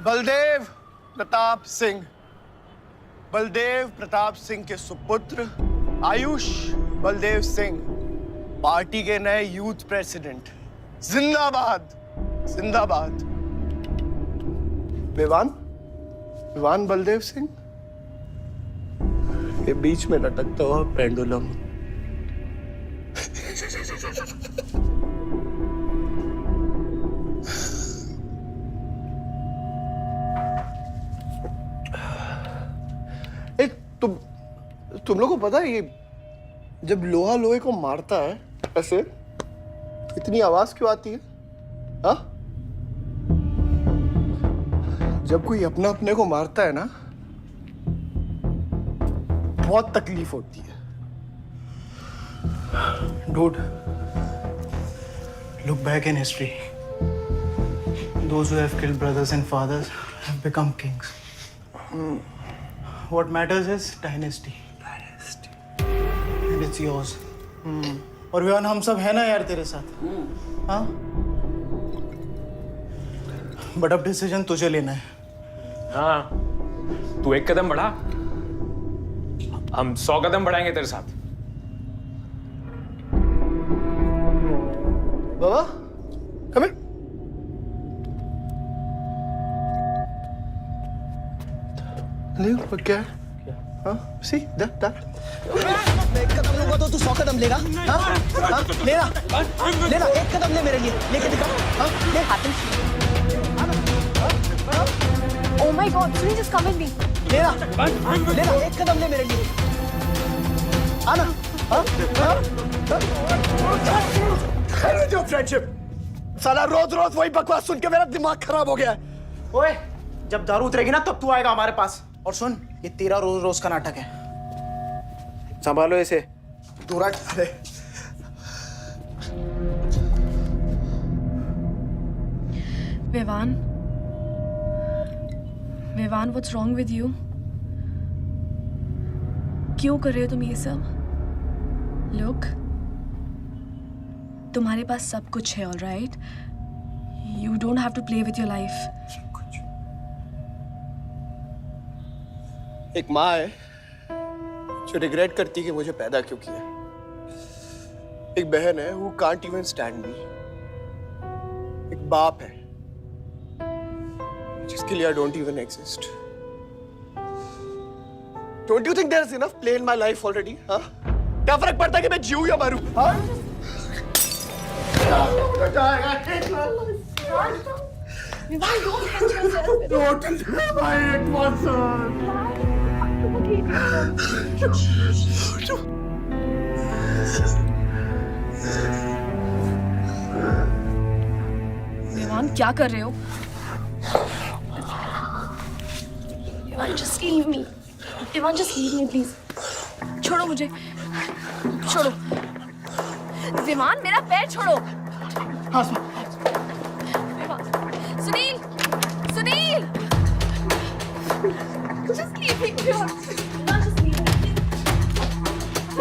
बलदेव प्रताप सिंह, बलदेव प्रताप सिंह के सुपुत्र आयुष बलदेव सिंह, पार्टी के नए यूथ प्रेसिडेंट। जिंदाबाद, जिंदाबाद। विवान बलदेव सिंह, ये बीच में लटकता हुआ पेंडुलम। तुम लोगों को पता है, ये जब लोहा लोहे को मारता है ऐसे, इतनी आवाज क्यों आती है? हाँ? जब कोई अपना अपने को मारता है ना, बहुत तकलीफ होती है। Dude, look back in history. Those who have killed brothers and fathers have become kings. What matters is dynasty. And it's yours. और विवान, हम सब है ना यार तेरे साथ। हाँ? बट अब डिसीजन तुझे लेना है। हाँ, तू एक कदम बढ़ा, हम 100 कदम बढ़ाएंगे तेरे साथ। बाबा, come here. नहीं, क्या है? हाँ, see, that. मैं एक कदम लूंगा तो तू 100 कदम लेगा? हाँ? हाँ? लेना, एक कदम ले मेरे लिए, लेके दिखा। हाँ? ले। Oh my God, Sunny, just come with me. लेना, एक कदम ले मेरे लिए। आना, हाँ? खैर जो फ्रेंडशिप, साला रोज वही बकवास सुन के मेरा दिमाग खराब हो गया है। ओए, जब दारू उतरेगी ना तब तू आएगा हमारे पास। और सुन, ये तेरा रोज का नाटक है, संभालो इसे। दूर हट। Vivaan, Vivaan, what's wrong with you? क्यों कर रहे हो तुम ये सब? Look, तुम्हारे पास सब कुछ है, all right? You don't have to play with your life. एक माँ है जो रिग्रेट करती कि मुझे पैदा क्यों किया। एक बहन है who can't even stand me. एक बाप है जिसके लिए I don't even exist. Don't you think there's enough play in my life already? हाँ? क्या फर्क पड़ता है कि मैं जीऊँ या मरूँ? हाँ? Vivaan, don't hurt yourself. Don't leave my Vivaan, क्या कर रहे हो? Vivaan, just leave me. Vivaan, just leave me, please. छोड़ो मुझे, छोड़ो। विमान, मेरा पैर छोड़ो। विमान, Sunil, Sunil, just leave me. विमान, just leave me.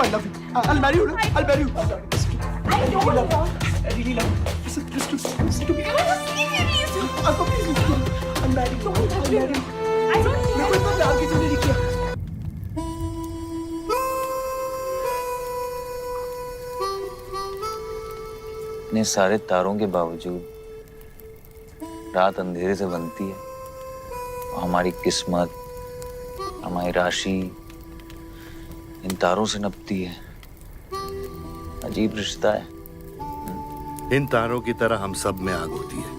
I love you. I'll marry you. I'll marry you. I don't love you. I really love you. Listen to me. Just leave me, please. Please listen. I'm married. Don't touch me. I don't मैं कोई इतना प्यार किसी ने नहीं किया। इतने सारे तारों के बावजूद रात अंधेरे से बनती है और हमारी किस्मत, हमारी राशि इन तारों से नपती है। अजीब रिश्ता है। इन तारों की तरह हम सब में आग होती है।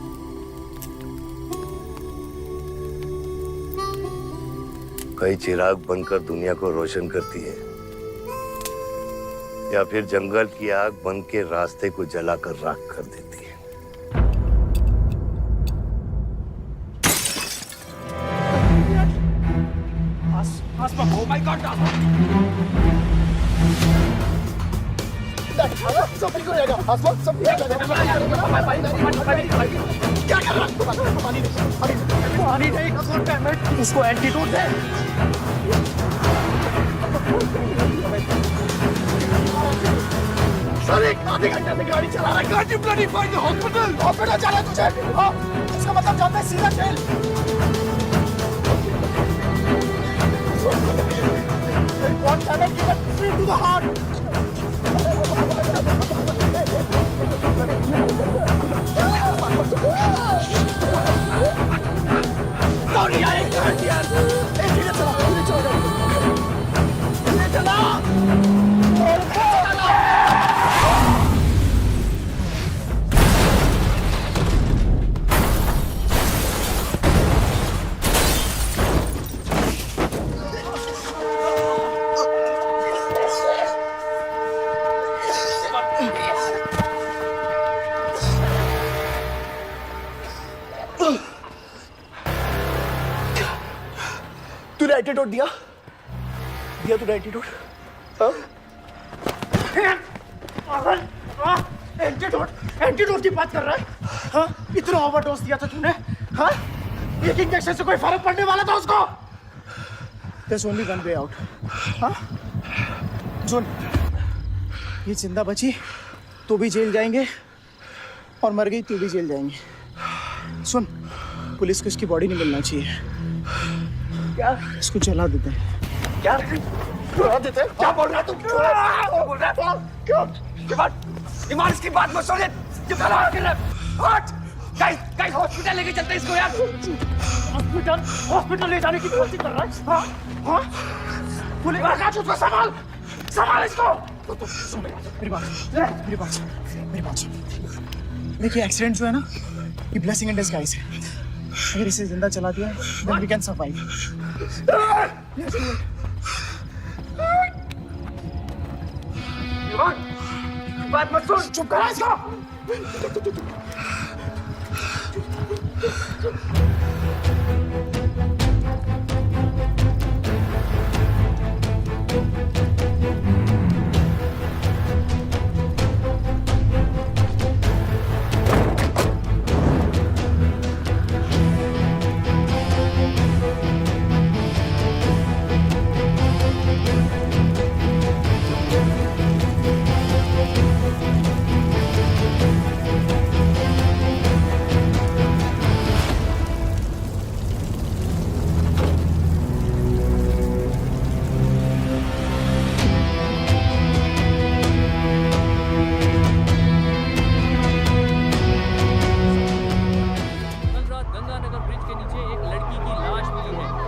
कई चिराग बनकर दुनिया को रोशन करती है, या फिर जंगल की आग बन के रास्ते को जलाकर राख कर देती है। Oh my God! सब ठीक हो जाएगा। आसमान सब ठीक हो जाएगा। क्या कर रहा है? पानी नहीं, उसको एंटीडोट दे। सर, एक आधे घंटे से गाड़ी चला रहा है। Can't you bloody find the hospital? Hospital जाना है तुझे? हाँ, इसका मतलब जाता है सीधा jail. One cannot give a free to the heart. Sorry, I can't hear. धीरे चला, धीरे चला, धीरे चला। तूने एंटीडोट दिया? दिया तूने एंटीडोट? हाँ? एंटीडोट की बात कर रहा है? हाँ? इतना ओवरडोज दिया था तूने? हाँ? एक इंजेक्शन से कोई फर्क पड़ने वाला था उसको? There's only one way out. हाँ? सुन, ये जिंदा बची तो भी जेल जाएंगे और मर गई तो भी जेल जाएंगे। सुन, पुलिस को इसकी बॉडी नहीं मिलना चाहिए। क्या? इसको जला देते हैं। क्या? जला देते हैं? क्या बोल रहा है तू? क्या बोल रहा है? क्यों? ईमान, इसकी बात मत सुन। जला कर हट। गाइस, हॉस्पिटल लेके चलते इसको यार। हॉस्पिटल ले जाने की कोशिश कर रहा है? हाँ? हाँ? पुलिस का उसको संभाल इसको। मेरी बात सुन। देखिए, एक्सीडेंट जो है ना, ये ब्लेसिंग इन डिस्गाइज है। अगर इसे जिंदा चला दिया, then we can survive. बात मत सुन, चुप करा इसको।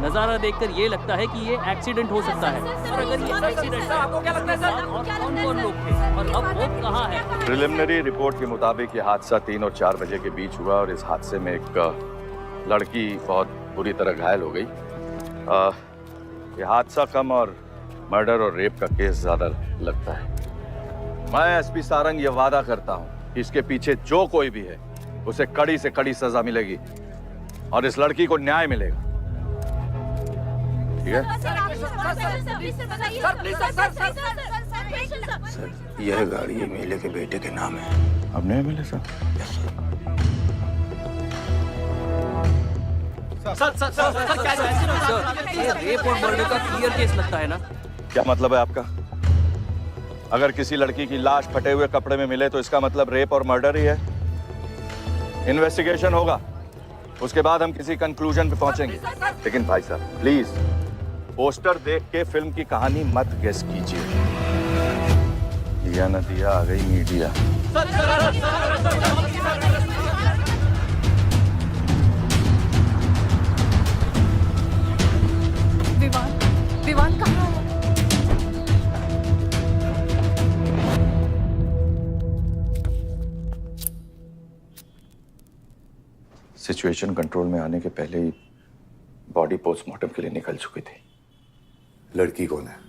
नजारा देखकर ये लगता है कि ये एक्सीडेंट हो सकता है। और अगर ये एक्सीडेंट है, आपको क्या लगता है सर? और कौन-कौन लोग थे और अब वो कहाँ है? प्रिलिमिनरी रिपोर्ट के मुताबिक ये हादसा 3 और 4 बजे के बीच हुआ और इस हादसे में एक लड़की बहुत बुरी तरह घायल हो गई। ये हादसा कम और मर्डर और रेप का केस ज्यादा लगता है। मैं एसपी सारंग ये वादा करता हूँ कि इसके पीछे जो कोई भी है उसे कड़ी से कड़ी सजा मिलेगी और इस लड़की को न्याय मिलेगा। ठीक है? सर, यह गाड़ी एमएलए के बेटे के नाम है। अब नहीं मिले सर? ये रेप और मर्डर का क्लियर केस लगता है ना? क्या मतलब है आपका? अगर किसी लड़की की लाश फटे हुए कपड़े में मिले तो इसका मतलब रेप और मर्डर ही है। इन्वेस्टिगेशन होगा, उसके बाद हम किसी कंक्लूजन पे पहुंचेंगे। लेकिन भाई साहब प्लीज पोस्टर देख के फिल्म की कहानी मत गेस कीजिए। दिया न दिया आ गई मीडिया। विवान कहाँ है? सिचुएशन कंट्रोल में आने के पहले ही बॉडी पोस्टमार्टम के लिए निकल चुकी थी। लड़की कौन है?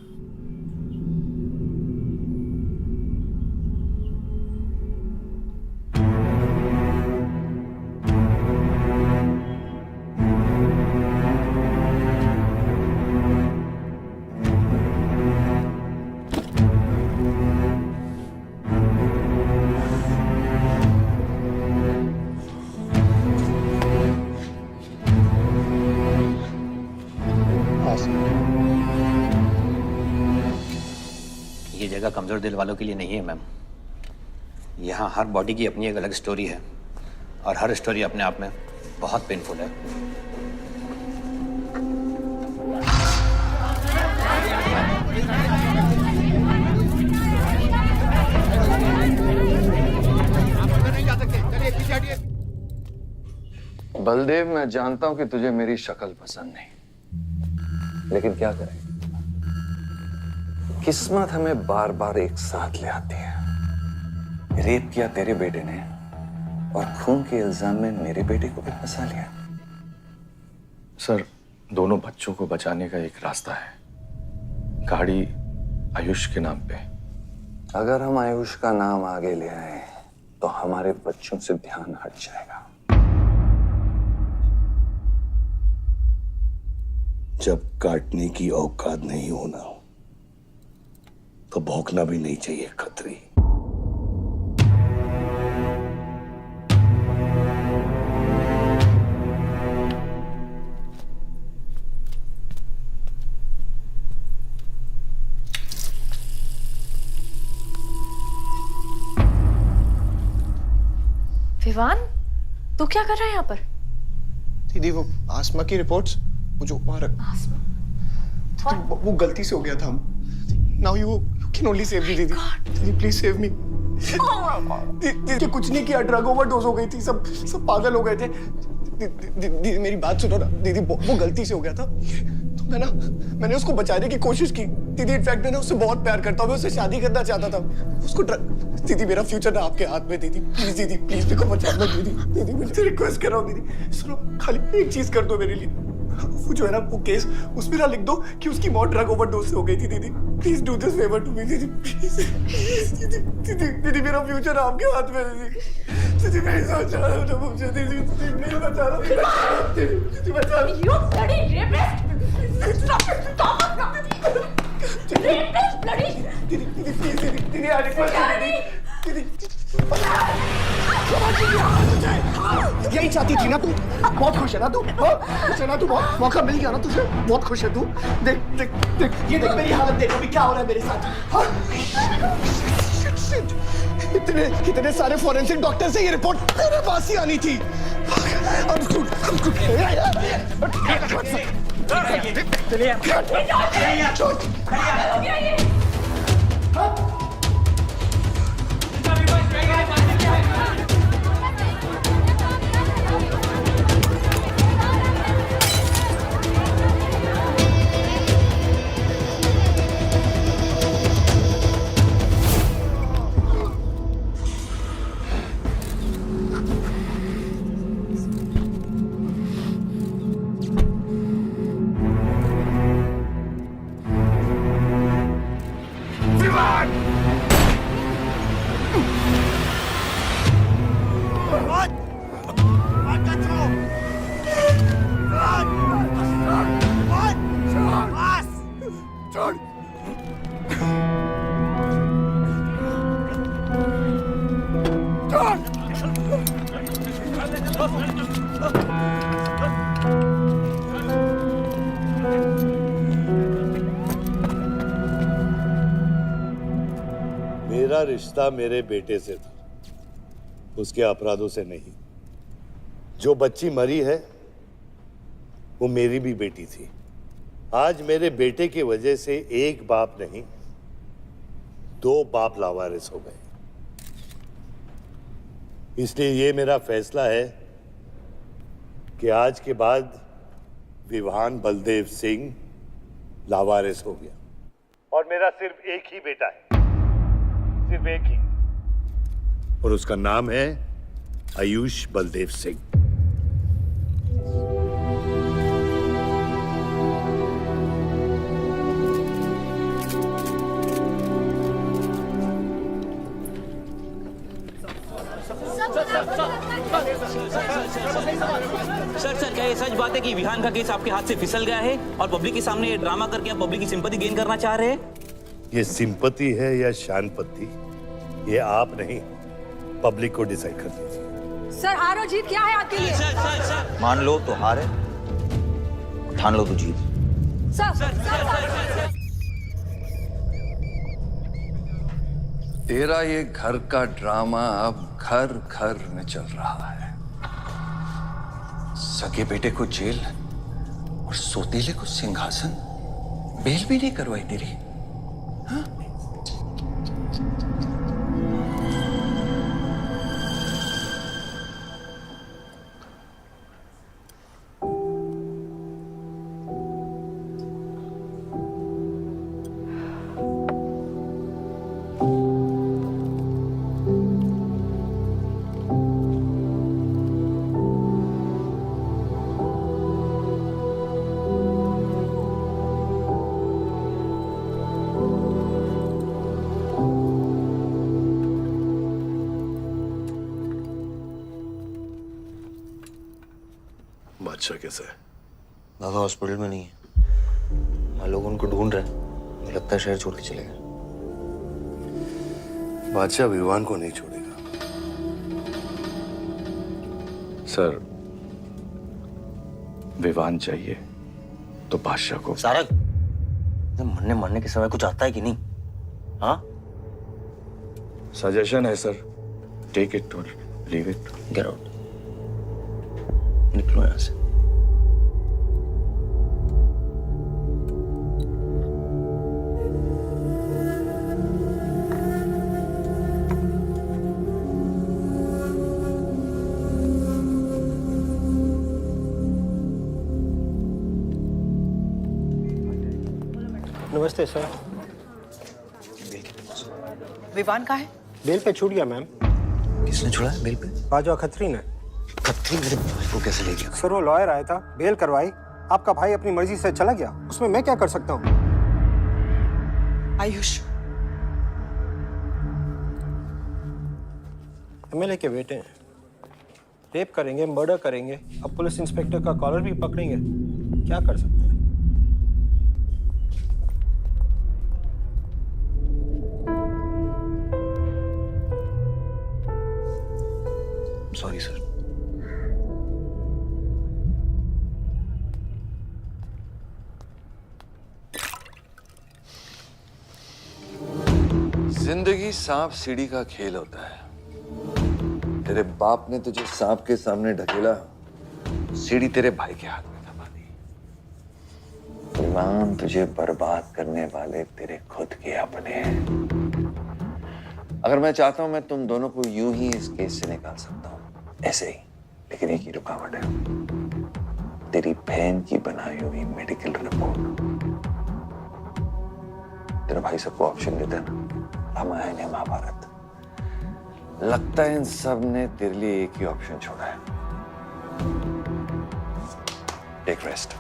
ये जगह कमजोर दिल वालों के लिए नहीं है मैम। यहाँ हर बॉडी की अपनी एक अलग स्टोरी है और हर स्टोरी अपने आप में बहुत पेनफुल है। बलदेव, मैं जानता हूं कि तुझे मेरी शक्ल पसंद नहीं, लेकिन क्या करें, किस्मत हमें बार बार एक साथ ले आती है। रेप किया तेरे बेटे ने और खून के इल्जाम में मेरे बेटे को भी फंसा लिया। सर, दोनों बच्चों को बचाने का एक रास्ता है, गाड़ी आयुष के नाम पे। अगर हम आयुष का नाम आगे ले आए तो हमारे बच्चों से ध्यान हट जाएगा। जब काटने की औकात नहीं होना तो भौंकना भी नहीं चाहिए खतरी। विवान, तू क्या कर रहा है यहाँ पर? दीदी, वो आसमा की रिपोर्ट्स, वो जो वहां रख, वो गलती से हो गया था। Now you can only save me दीदी। दीदी प्लीज सेव मी। दीदी कुछ नहीं किया, ड्रग ओवरडोज हो गई थी, सब पागल हो गए थे। दीदी मेरी बात सुनो ना दीदी, वो गलती से हो गया था। तो मैंने उसको बचाने की कोशिश की दीदी। इनफैक्ट मैं उससे बहुत प्यार करता हूँ, मैं उससे शादी करना चाहता था। उसको दीदी, मेरा फ्यूचर ना आपके हाथ में दीदी। प्लीज दीदी, प्लीज मेरे को बचा लो दीदी। दीदी मुझे रिक्वेस्ट कर रहा हूँ दीदी, सुनो, खाली एक चीज कर दो मेरे लिए। वो जो है ना वो केस, उसमें ना लिख दो कि उसकी मौत ड्रग ओवरडोज से हो गई थी दीदी। Please do this favour to me दीदी, प्लीज। दीदी मेरा फ्यूचर आपके हाथ में दीदी। दीदी मैं सोच रहा हूँ ना मुझे दीदी, नहीं बचा रहा दीदी, बचा लो। You bloody rapist! Stop it! Stop it! Rapist, bloody! दीदी प्लीज दीदी, आई रिक्वेस्ट दीदी। यही चाहती थी ना तू? बहुत खुश है ना तू? खुश है ना तू? बहुत मौका मिल गया ना तुझे? बहुत खुश है तू? देख देख देख, ये देख मेरी हालत, देख अभी क्या हो रहा है मेरे साथ। इतने सारे फॉरेंसिक डॉक्टर से ये रिपोर्ट तेरे पास ही आनी थी। मेरा रिश्ता मेरे बेटे से था, उसके अपराधों से नहीं। जो बच्ची मरी है वो मेरी भी बेटी थी। आज मेरे बेटे की वजह से एक बाप नहीं, 2 बाप लावारिस हो गए। इसलिए ये मेरा फैसला है कि आज के बाद विवान बलदेव सिंह लावारिस हो गया और मेरा सिर्फ एक ही बेटा है, सिर्फ एक ही, और उसका नाम है आयुष बलदेव सिंह। सर क्या ये सच बात है कि विहान का केस आपके हाथ से फिसल गया है और पब्लिक के सामने ये ड्रामा करके आप पब्लिक की सिंपैथी गेन करना चाह रहे हैं? ये सिंपैथी है या शानपत्ती, ये आप नहीं, पब्लिक को डिसाइड कर दीजिए। सर हार और जीत क्या है आपके लिए? सर मान लो तो हार है, ठान लो तो जीत। सर तेरा ये घर का ड्रामा अब घर घर में चल रहा है। सगे बेटे को जेल और सोतीले को सिंहासन, बेल भी नहीं करवाई तेरी। हाँ? बादशाह कैसा है? बाबा हॉस्पिटल में नहीं है, हाँ लोग उनको ढूंढ रहे हैं, मुझे लगता है शहर छोड़ के चले गए। बादशाह विवान को नहीं छोड़ेगा। सर विवान चाहिए तो बादशाह को। सारंग, मरने के समय कुछ आता है कि नहीं? हाँ सजेशन है सर, टेक इट और लीव इट। गेट आउट, निकलो यहां से। नमस्ते सर। विवान कहाँ है? बेल पे छूट गया मैम। किसने छुड़ा है बेल पे? बाजवा खत्री ने। खत्री मेरे भाई को कैसे ले गया? सर वो लॉयर आया था, बेल करवाई, आपका भाई अपनी मर्जी से चला गया, उसमें मैं क्या कर सकता हूँ? आयुष एमएलए के बेटे हैं, रेप करेंगे, मर्डर करेंगे, अब पुलिस इंस्पेक्टर का कॉलर भी पकड़ेंगे, क्या कर सकते हैं? Sorry sir. जिंदगी सांप सीढ़ी का खेल होता है। तेरे बाप ने तुझे सांप के सामने ढकेला, सीढ़ी तेरे भाई के हाथ में दबा दी। विवान तुझे बर्बाद करने वाले तेरे खुद के अपने हैं। अगर मैं चाहता हूं, मैं तुम दोनों को यूं ही इस केस से निकाल सकता हूं, ऐसे ही, लेकिन एक ही रुकावट है, तेरी बहन की बनाई हुई मेडिकल रिपोर्ट। तेरा भाई सबको ऑप्शन देता है ना, रामायण या महाभारत। लगता है इन सब ने तेरे लिए एक ही ऑप्शन छोड़ा है, एक rest.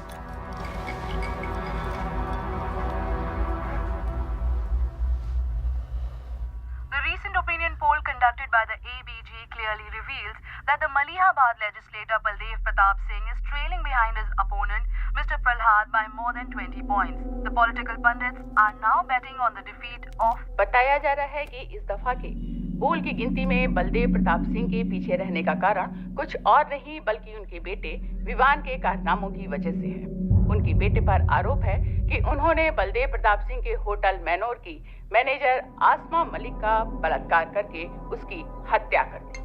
The recent opinion poll conducted by the ABG clearly reveals that the Malihabad legislator Baldev Pratap Singh is trailing behind his opponent, Mr. Prahlad, by more than 20 points. The political pundits are now betting on the defeat of. बताया जा रहा है कि इस दफा के बोल की गिनती में बलदेव प्रताप सिंह के पीछे रहने का कारण कुछ और नहीं बल्कि उनके बेटे विवान के कारनामों की वजह से है। उनके बेटे पर आरोप है कि उन्होंने बलदेव प्रताप सिंह के होटल मैनोर की मैनेजर आसमा मलिक का बलात्कार करके उसकी हत्या कर दी।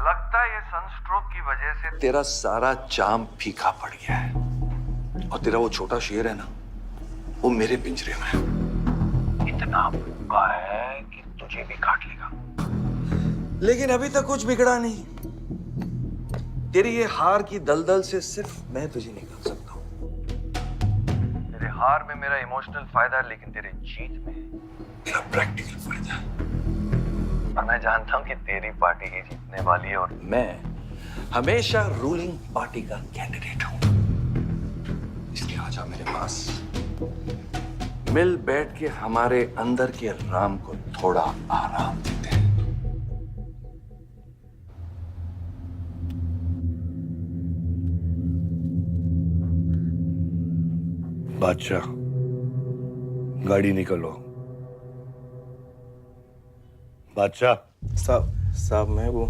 लगता है ये सनस्ट्रोक की वजह से तेरा सारा चाम फीका पड़ गया है और तेरा वो छोटा शेर है ना, वो मेरे पिंजरे में है। इतना भूखा है कि तुझे भी काट लेगा। लेकिन अभी तक कुछ बिगड़ा नहीं। तेरी ये हार की दलदल से सिर्फ मैं तुझे निकाल सकता हूँ। तेरे हार में मेरा इमोशनल फायदा है, लेकिन तेरे जीत में मेरा प्रैक्टिकल फायदा है। और मैं जानता हूँ कि तेरी पार्टी ही जीतने वाली है और मैं हमेशा रूलिंग पार्टी का कैंडिडेट हूँ। इसलिए आजा मेरे पास, मिल बैठ के हमारे अंदर के राम को थोड़ा आराम देते हैं। बादशाह, गाड़ी निकलो। बादशाह साहब मैं वो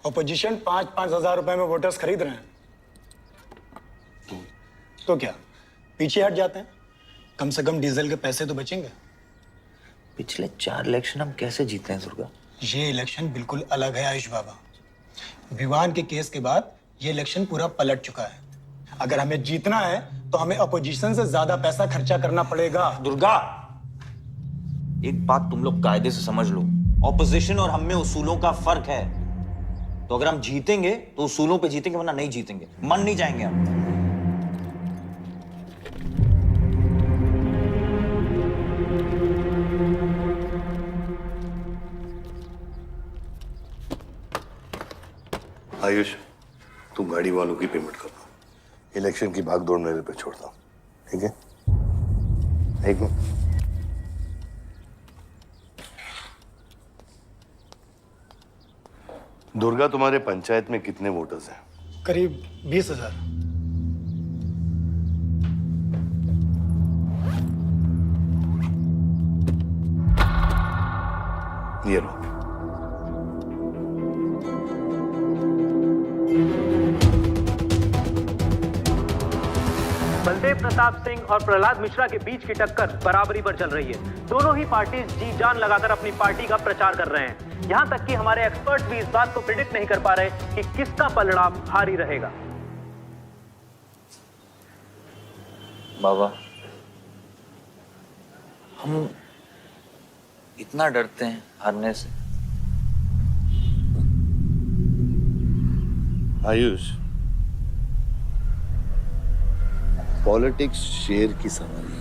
अपोजिशन 5-5 हजार रुपए में वोटर्स खरीद रहे हैं, तो क्या पीछे हट जाते हैं? कम से कम डीजल के पैसे तो बचेंगे। पिछले 4 इलेक्शन हम कैसे जीते हैं दुर्गा? ये इलेक्शन बिल्कुल अलग है आयुष बाबा। विवान के केस के बाद ये इलेक्शन पूरा पलट चुका है। अगर हमें जीतना है तो हमें अपोजिशन से ज्यादा पैसा खर्चा करना पड़ेगा। दुर्गा, एक बात तुम लोग कायदे से समझ लो, ऑपोजिशन और हम में उसूलों का फर्क है। तो अगर हम जीतेंगे तो उसूलों पे जीतेंगे, वरना नहीं जीतेंगे, मन नहीं जाएंगे हम। आयुष, तुम गाड़ी वालों की पेमेंट कर दो। इलेक्शन की भागदौड़ मेरे पे छोड़ता हूँ, ठीक है? एक मिनट। दुर्गा, तुम्हारे पंचायत में कितने वोटर्स हैं? करीब 20,000। ये लो। बलदेव प्रताप सिंह और प्रहलाद मिश्रा के बीच की टक्कर बराबरी पर चल रही है। दोनों ही पार्टी जी जान लगाकर अपनी पार्टी का प्रचार कर रहे हैं। यहां तक कि हमारे एक्सपर्ट भी इस बात को प्रिडिक्ट नहीं कर पा रहे कि किसका परिणाम भारी रहेगा। बाबा, हम इतना डरते हैं हारने से। आयुष, पॉलिटिक्स शेर की सवारी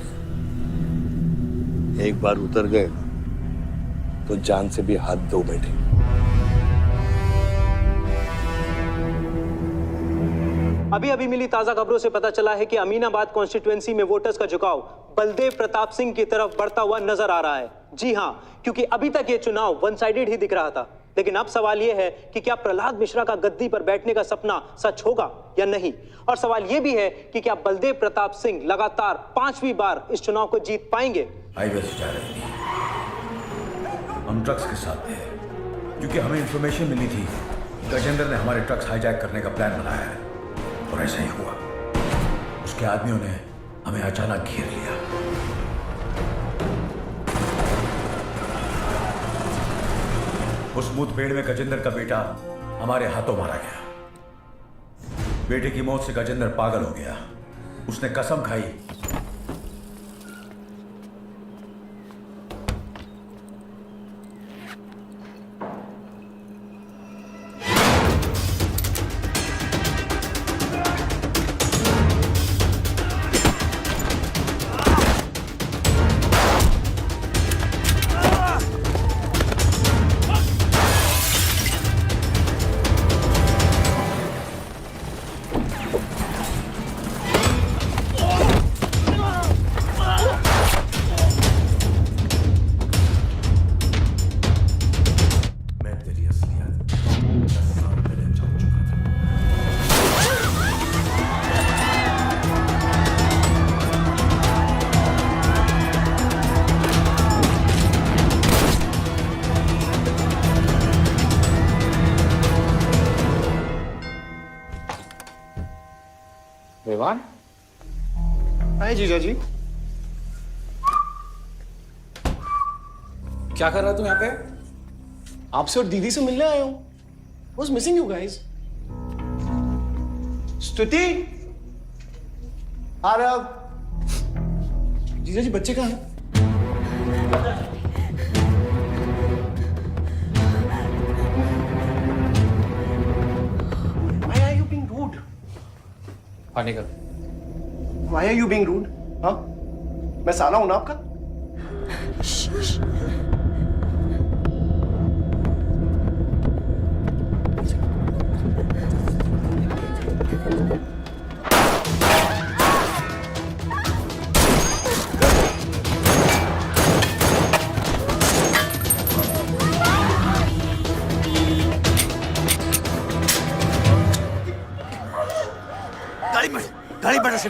है। एक बार उतर गए ना तो जान से भी हाथ धो बैठे। अभी अभी मिली ताजा खबरों से पता चला है कि अमीनाबाद कॉन्स्टिट्यूएंसी में वोटर्स का झुकाव बलदेव प्रताप सिंह की तरफ बढ़ता हुआ नजर आ रहा है। जी हां, क्योंकि अभी तक ये चुनाव वन साइडेड ही दिख रहा था। लेकिन अब सवाल यह है कि क्या प्रहलाद मिश्रा का गद्दी पर बैठने का सपना सच होगा या नहीं। और सवाल यह भी है कि क्या बलदेव प्रताप सिंह लगातार 5वीं बार इस चुनाव को जीत पाएंगे। हाईवे से जा रहे थे, हम ट्रक्स के साथ थे, क्योंकि हमें इंफॉर्मेशन मिली थी गजेंद्र ने हमारे ट्रक्स हाईजैक करने का प्लान बनाया है। और ऐसा ही हुआ। उसके आदमियों ने हमें अचानक घेर लिया। उस मुठभेड़ में गजेंद्र का बेटा हमारे हाथों मारा गया। बेटे की मौत से गजेंद्र पागल हो गया। उसने कसम खाई विवान, हाय जीजा जी। क्या कर रहा है तू यहाँ पे? आपसे और दीदी से मिलने आया हूँ। Was missing you guys. स्तुति, आरव, जीजा जी बच्चे कहाँ हैं? Why are you being rude? बाहर निकल। Why are you being rude? हाँ? मैं साला हूं ना आपका? गाड़ी बढ़ा से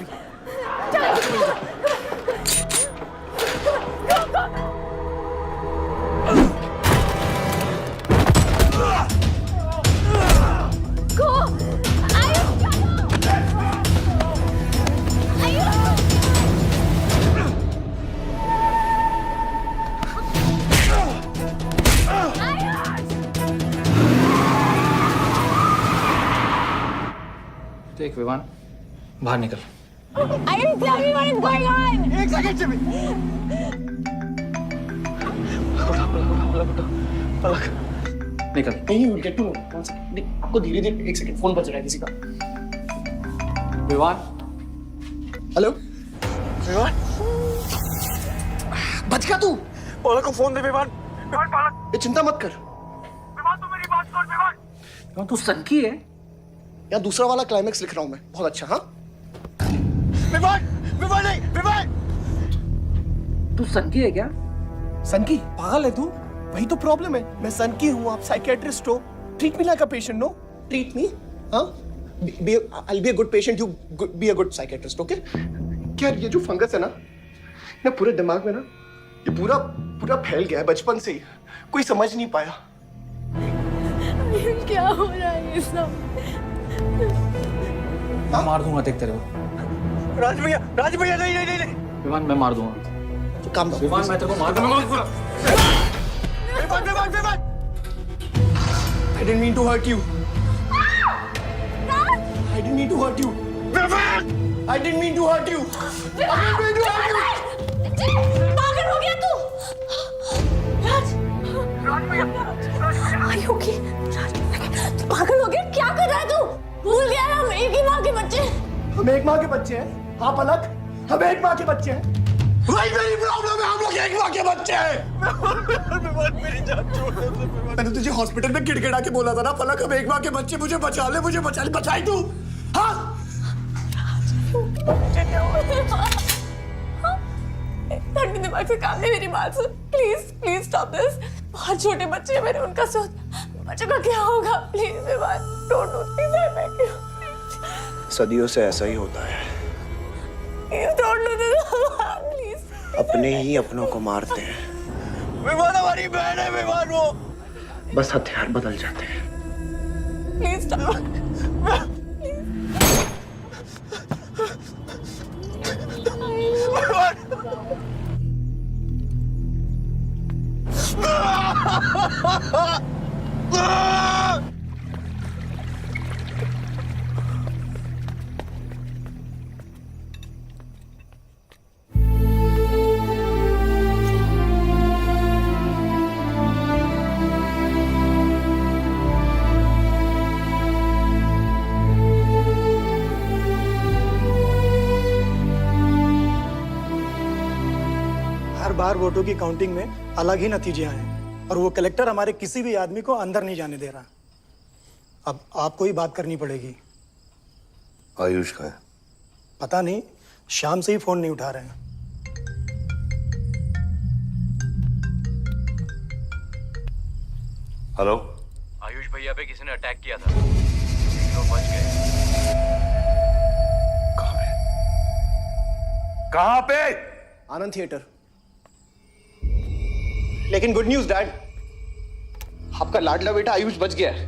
देख विवान, बाहर निकल। I didn't tell me what is going on. एक सेकंड से भी। पलक। निकल। नहीं, you get to know. One second. नहीं, आपको धीरे-धीरे एक सेकंड फोन बज रहा है किसी का। विवान। हेलो। विवान। बच गया तू। पलक को फोन दे विवान। विवान पलक। ये चिंता मत कर। विवान तू मेरी बात सुन विवान। विवान तू सनकी है? या दूसरा वाला क्लाइमेक्स लिख रहा हूं मैं। बहुत अच्छा हाँ? विवान! विवान नहीं! विवान! तू सनकी है क्या? सनकी? पागल है तू? वही तो प्रॉब्लम है। मैं सनकी हूँ, आप साइकियाट्रिस्ट हो। Treat me like a patient, no? Treat me, हाँ? I'll be a good patient, you be a good psychiatrist, okay? क्या ये जो फंगस है ना पूरे दिमाग में ना, ये पूरा फैल गया है बचपन से ही। कोई समझ नहीं पाया। क्या हो रहा है ये सब? मैं मार दूंगा देख तेरे को। राज भैया नहीं। विवान मैं मार दूंगा। तो काम विवान मैं तेरे को मार दूंगा। Vivaan! I didn't mean to hurt you. I didn't mean to hurt you. Vivaan! I didn't mean to hurt you. I didn't mean to hurt you. पागल हो गया तू? राज भैया। Are you okay? तू पागल हो गया? क्या कर रहा है तू? भूल गया हम एक ही माँ के बच्चे। हम एक माँ के बच्चे हैं। हाँ पलक, हम एक माँ के बच्चे हैं। वही मेरी प्रॉब्लम है, हम लोग एक माँ के बच्चे हैं। मेरी जान छोड़ दे। मैंने तुझे हॉस्पिटल में गिड़गिड़ा के बोला था ना पलक, हम एक माँ के बच्चे, मुझे बचा ले, बचाई तू। हाँ? ठंडे दिमाग से काम ले, मेरी बात सुन। Please stop this. बहुत छोटे बच्चे हैं मेरे, उनका सोच बच्चों का क्या होगा? Please Vivaan, don't do this. I beg you. सदियों से ऐसा ही होता है। Please don't do this please. अपने ही अपनों को मारते हैं। विवान हमारी बहन है विवान, वो बस हथियार बदल जाते हैं। Please stop. हर बार वोटों की काउंटिंग में अलग ही नतीजे आए और वो कलेक्टर हमारे किसी भी आदमी को अंदर नहीं जाने दे रहा। अब आपको ही बात करनी पड़ेगी। आयुष का है? पता नहीं, शाम से ही फोन नहीं उठा रहे हैं। हेलो, आयुष भैया पे किसी ने अटैक किया था, लोग बच गए। कहाँ पे? आनंद थिएटर। लेकिन गुड न्यूज डैड, आपका लाडला बेटा आयुष बच गया है।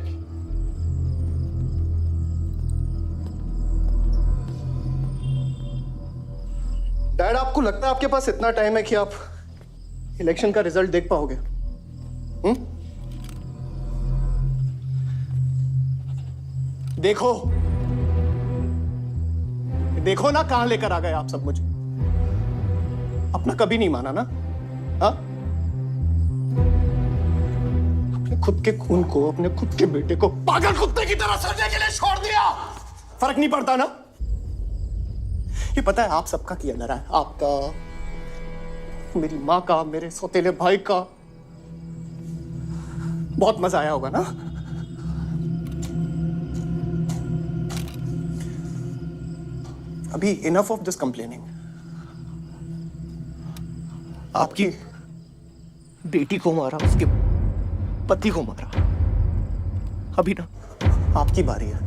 डैड, आपको लगता है आपके पास इतना टाइम है कि आप इलेक्शन का रिजल्ट देख पाओगे? देखो देखो ना, कहां लेकर आ गए आप सब मुझे। अपना कभी नहीं माना ना? हाँ, अपने खुद के खून को, अपने खुद के बेटे को पागल कुत्ते की तरह सड़ने के लिए छोड़ दिया। फर्क नहीं पड़ता ना? ये पता है आप सबका किया जा रहा है, आपका, मेरी माँ का, मेरे सौतेले भाई का। बहुत मजा आया होगा ना? अभी इनफ ऑफ दिस कंप्लेनिंग। आपकी बेटी को मारा, उसके पति को मारा, अभी ना आपकी बारी है।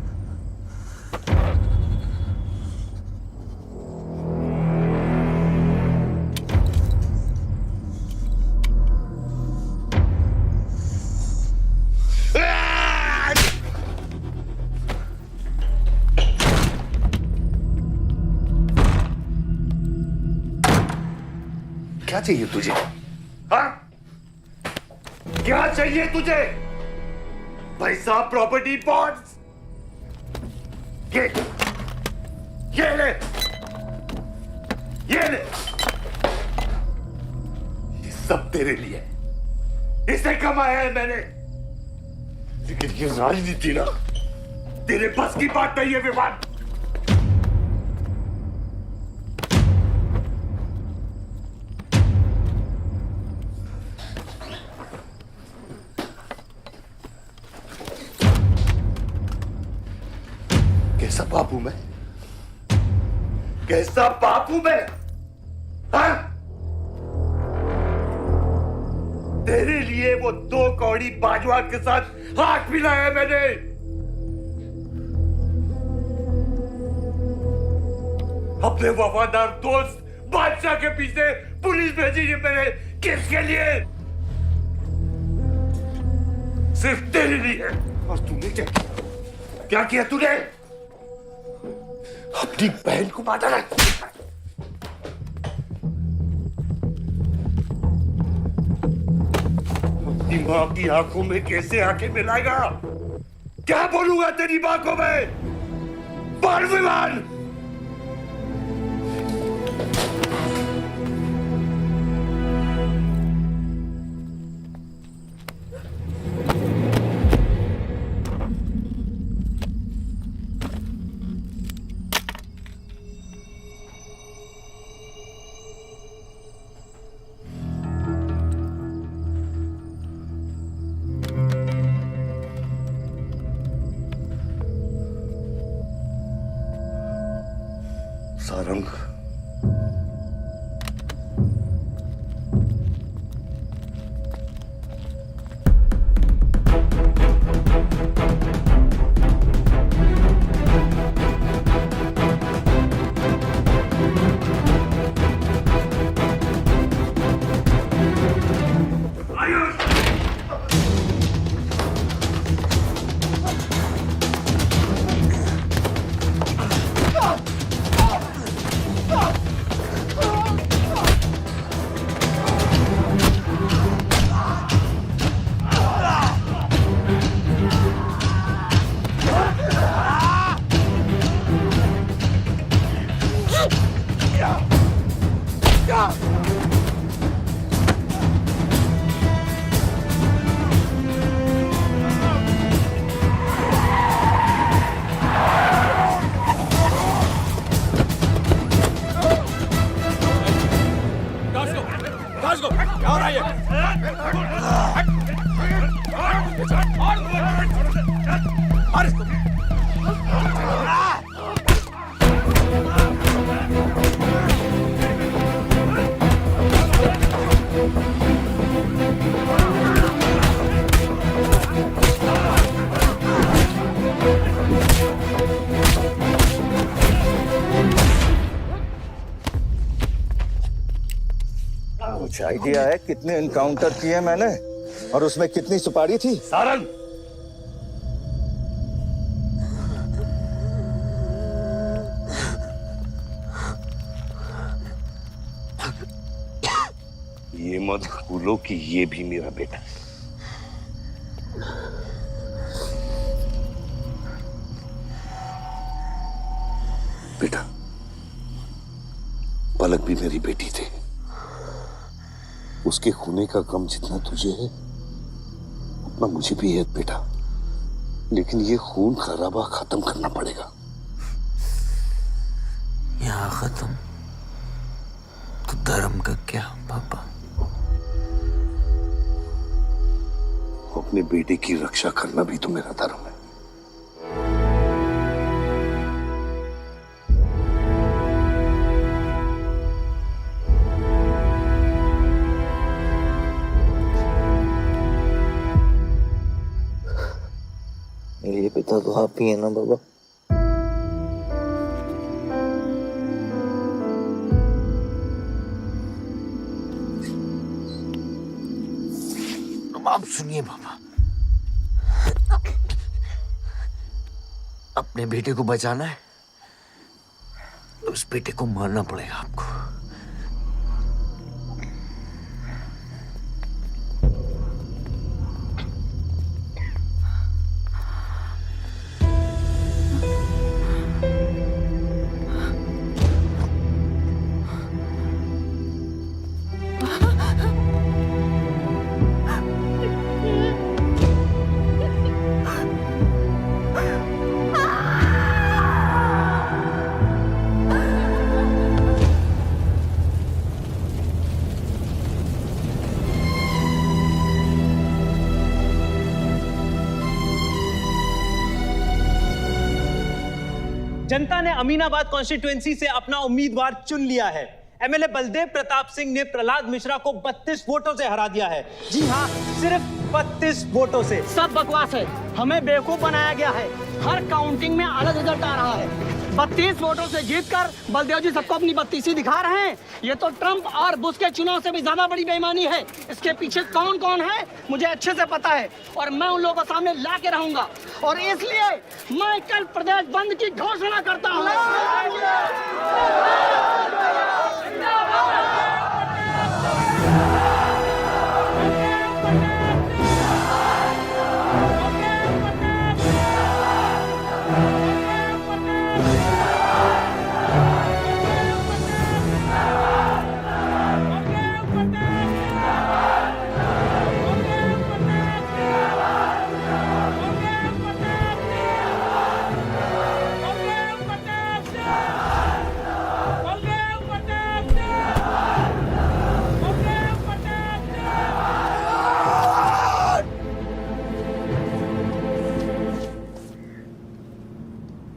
क्या चाहिए तुझे? हाँ? क्या चाहिए तुझे? पैसा, प्रॉपर्टी, बॉन्ड्स? ये ले, ये ले। ये सब तेरे लिए, इसे कमाया है मैंने। लेकिन ये राजनीति ना तेरे बस की बात नहीं है विवान। कैसा बाप हूं मैं? कैसा बाप हूं मैं? हाँ? तेरे लिए वो 2 कौड़ी बाजवा के साथ हाथ मिलाया मैंने। अपने वफादार दोस्त बादशाह के पीछे पुलिस भेजी है मैंने। किसके लिए? सिर्फ तेरे लिए। और तूने क्या किया तूने? अपनी बहन को मारा ना। अपनी मां की आंखों में कैसे आंखें मिलाएगा? क्या बोलूंगा तेरी मां को मैं? बोल विमान। सारंग, कुछ आइडिया है कितने इनकाउंटर किए मैंने और उसमें कितनी सुपारी थी? सारंग, ये मत भूलो कि ये भी मेरा बेटा है। बेटा, पलक भी मेरी बेटी थी। उसके खोने का गम जितना तुझे है उतना मुझे भी है बेटा, लेकिन ये खून खराबा खत्म करना पड़ेगा। यहाँ खत्म तो धर्म का क्या पापा? अपने बेटे की रक्षा करना भी तो मेरा धर्म है। मेरे पिता तो आप ही है ना बाबा? आप सुनिए बाबा, अपने बेटे को बचाना है तो उस बेटे को मारना पड़ेगा आपको। जनता ने अमीनाबाद कॉन्स्टिट्यूएंसी से अपना उम्मीदवार चुन लिया है। एमएलए बलदेव प्रताप सिंह ने प्रहलाद मिश्रा को 32 वोटों से हरा दिया है। जी हाँ, सिर्फ 32 वोटों से। सब बकवास है, हमें बेवकूफ बनाया गया है। हर काउंटिंग में अलग रिजल्ट आ रहा है। 32 वोटों से जीतकर बलदेव जी सबको अपनी बत्तीसी दिखा रहे हैं। ये तो ट्रंप और बुश के चुनाव से भी ज्यादा बड़ी बेईमानी है। इसके पीछे कौन कौन है मुझे अच्छे से पता है और मैं उन लोगों को सामने ला के रहूंगा और इसलिए मैं कल प्रदेश बंद की घोषणा करता हूँ।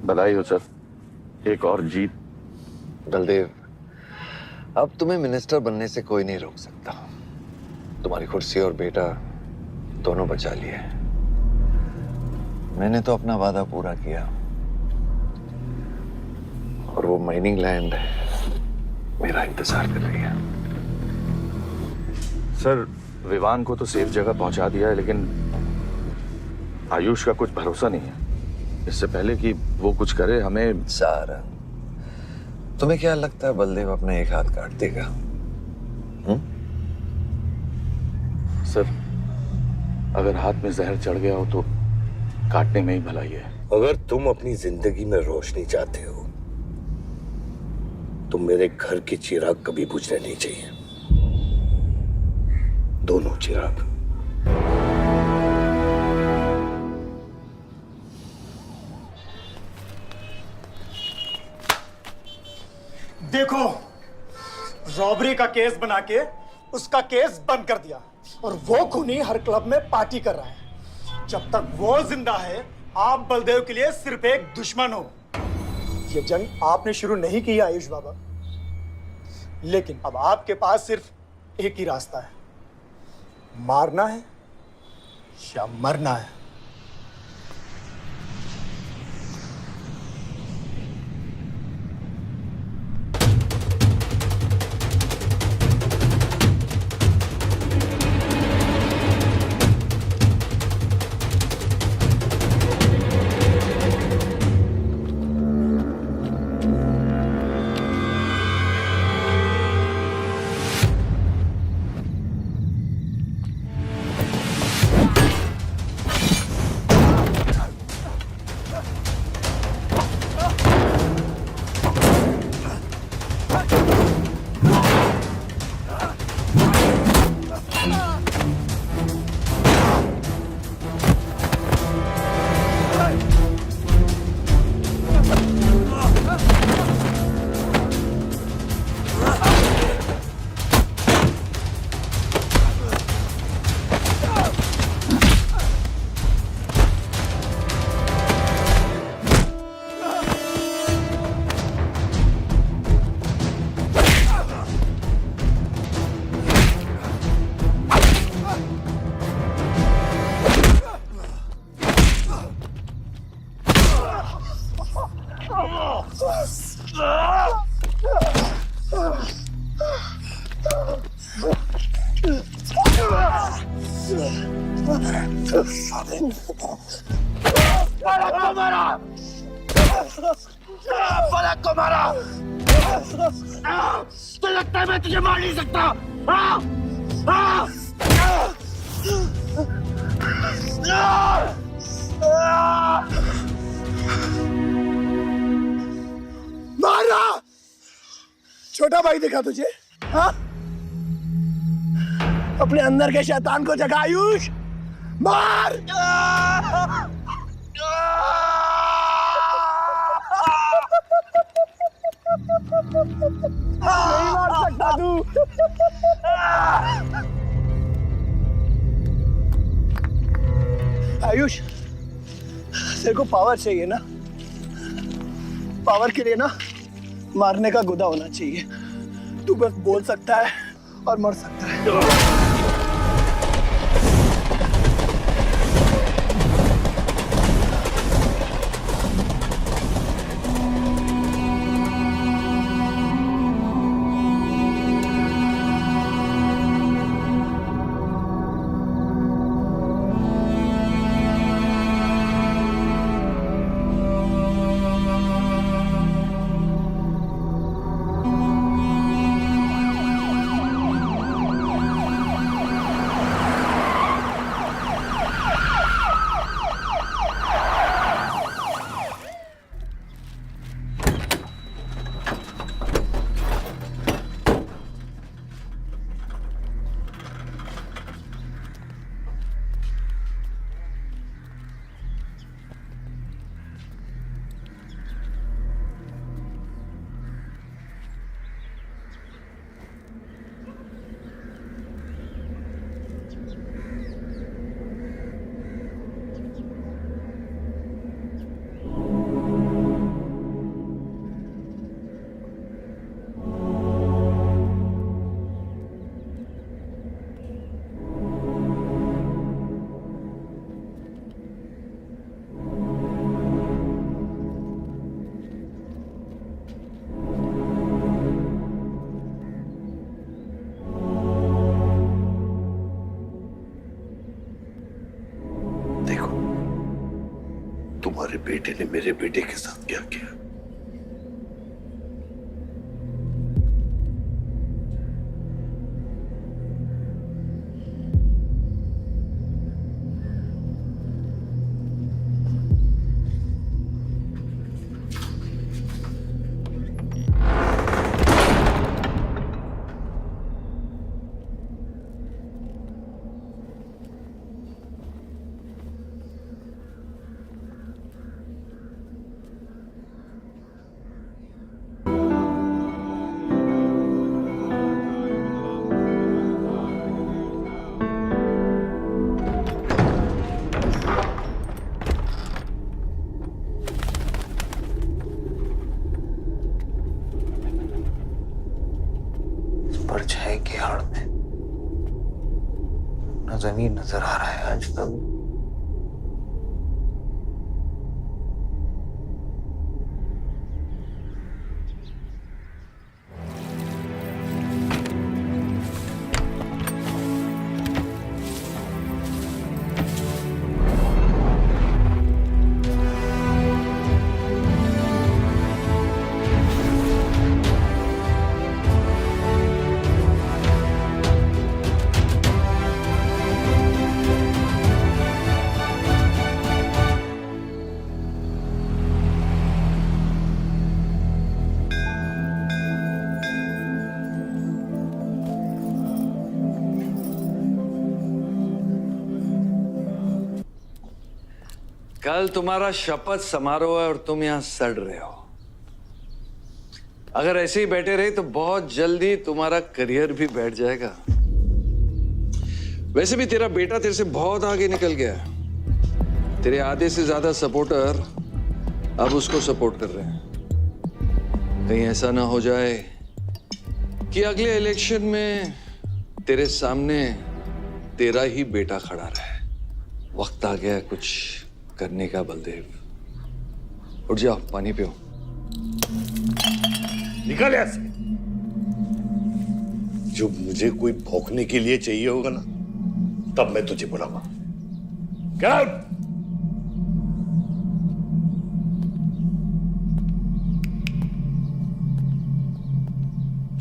बधाई हो सर, एक और जीत। बलदेव, अब तुम्हें मिनिस्टर बनने से कोई नहीं रोक सकता। तुम्हारी कुर्सी और बेटा दोनों बचा लिए। मैंने तो अपना वादा पूरा किया और वो माइनिंग लैंड मेरा इंतजार कर रही है। सर, विवान को तो सेफ जगह पहुंचा दिया है, लेकिन आयुष का कुछ भरोसा नहीं है। इससे पहले कि वो कुछ करे हमें। सारा, तुम्हें क्या लगता है बलदेव अपने एक हाथ काट देगा? सर, अगर हाथ में जहर चढ़ गया हो तो काटने में ही भलाई है। अगर तुम अपनी जिंदगी में रोशनी चाहते हो तो मेरे घर के चिराग कभी बुझने नहीं चाहिए। दोनों चिराग। देखो, रॉबरी का केस बना के उसका केस बंद कर दिया और वो खूनी हर क्लब में पार्टी कर रहा है। जब तक वो जिंदा है, आप बलदेव के लिए सिर्फ एक दुश्मन हो। ये जंग आपने शुरू नहीं की आयुष बाबा, लेकिन अब आपके पास सिर्फ एक ही रास्ता है, मारना है या मरना है। पलक को मारा, पलक को मारा। तो लगता है मैं तुझे मार नहीं सकता। हाँ? हाँ? मारा। छोटा भाई दिखा तुझे? हाँ? अपने अंदर के शैतान को जगा आयुष, मार। नहीं मार सकता तू। आयुष, तेरे को पावर चाहिए ना? पावर के लिए ना मारने का गुदा होना चाहिए। तू बस बोल सकता है और मर सकता है। तुम्हारे बेटे ने मेरे बेटे के साथ क्या किया? परछाई की आड़ में न जमीन नजर आ रहा है आज तक। कल तुम्हारा शपथ समारोह है और तुम यहां सड़ रहे हो। अगर ऐसे ही बैठे रहे तो बहुत जल्दी तुम्हारा करियर भी बैठ जाएगा। वैसे भी तेरा बेटा तेरे से बहुत आगे निकल गया है। तेरे आधे से ज्यादा सपोर्टर अब उसको सपोर्ट कर रहे हैं। कहीं ऐसा ना हो जाए कि अगले इलेक्शन में तेरे सामने तेरा ही बेटा खड़ा रहे। वक्त आ गया कुछ करने का बलदेव। उठ जाओ, पानी पियो। निकल ऐसे। जब मुझे कोई भौंकने के लिए चाहिए होगा ना, तब मैं तुझे बुलाऊंगा। क्या?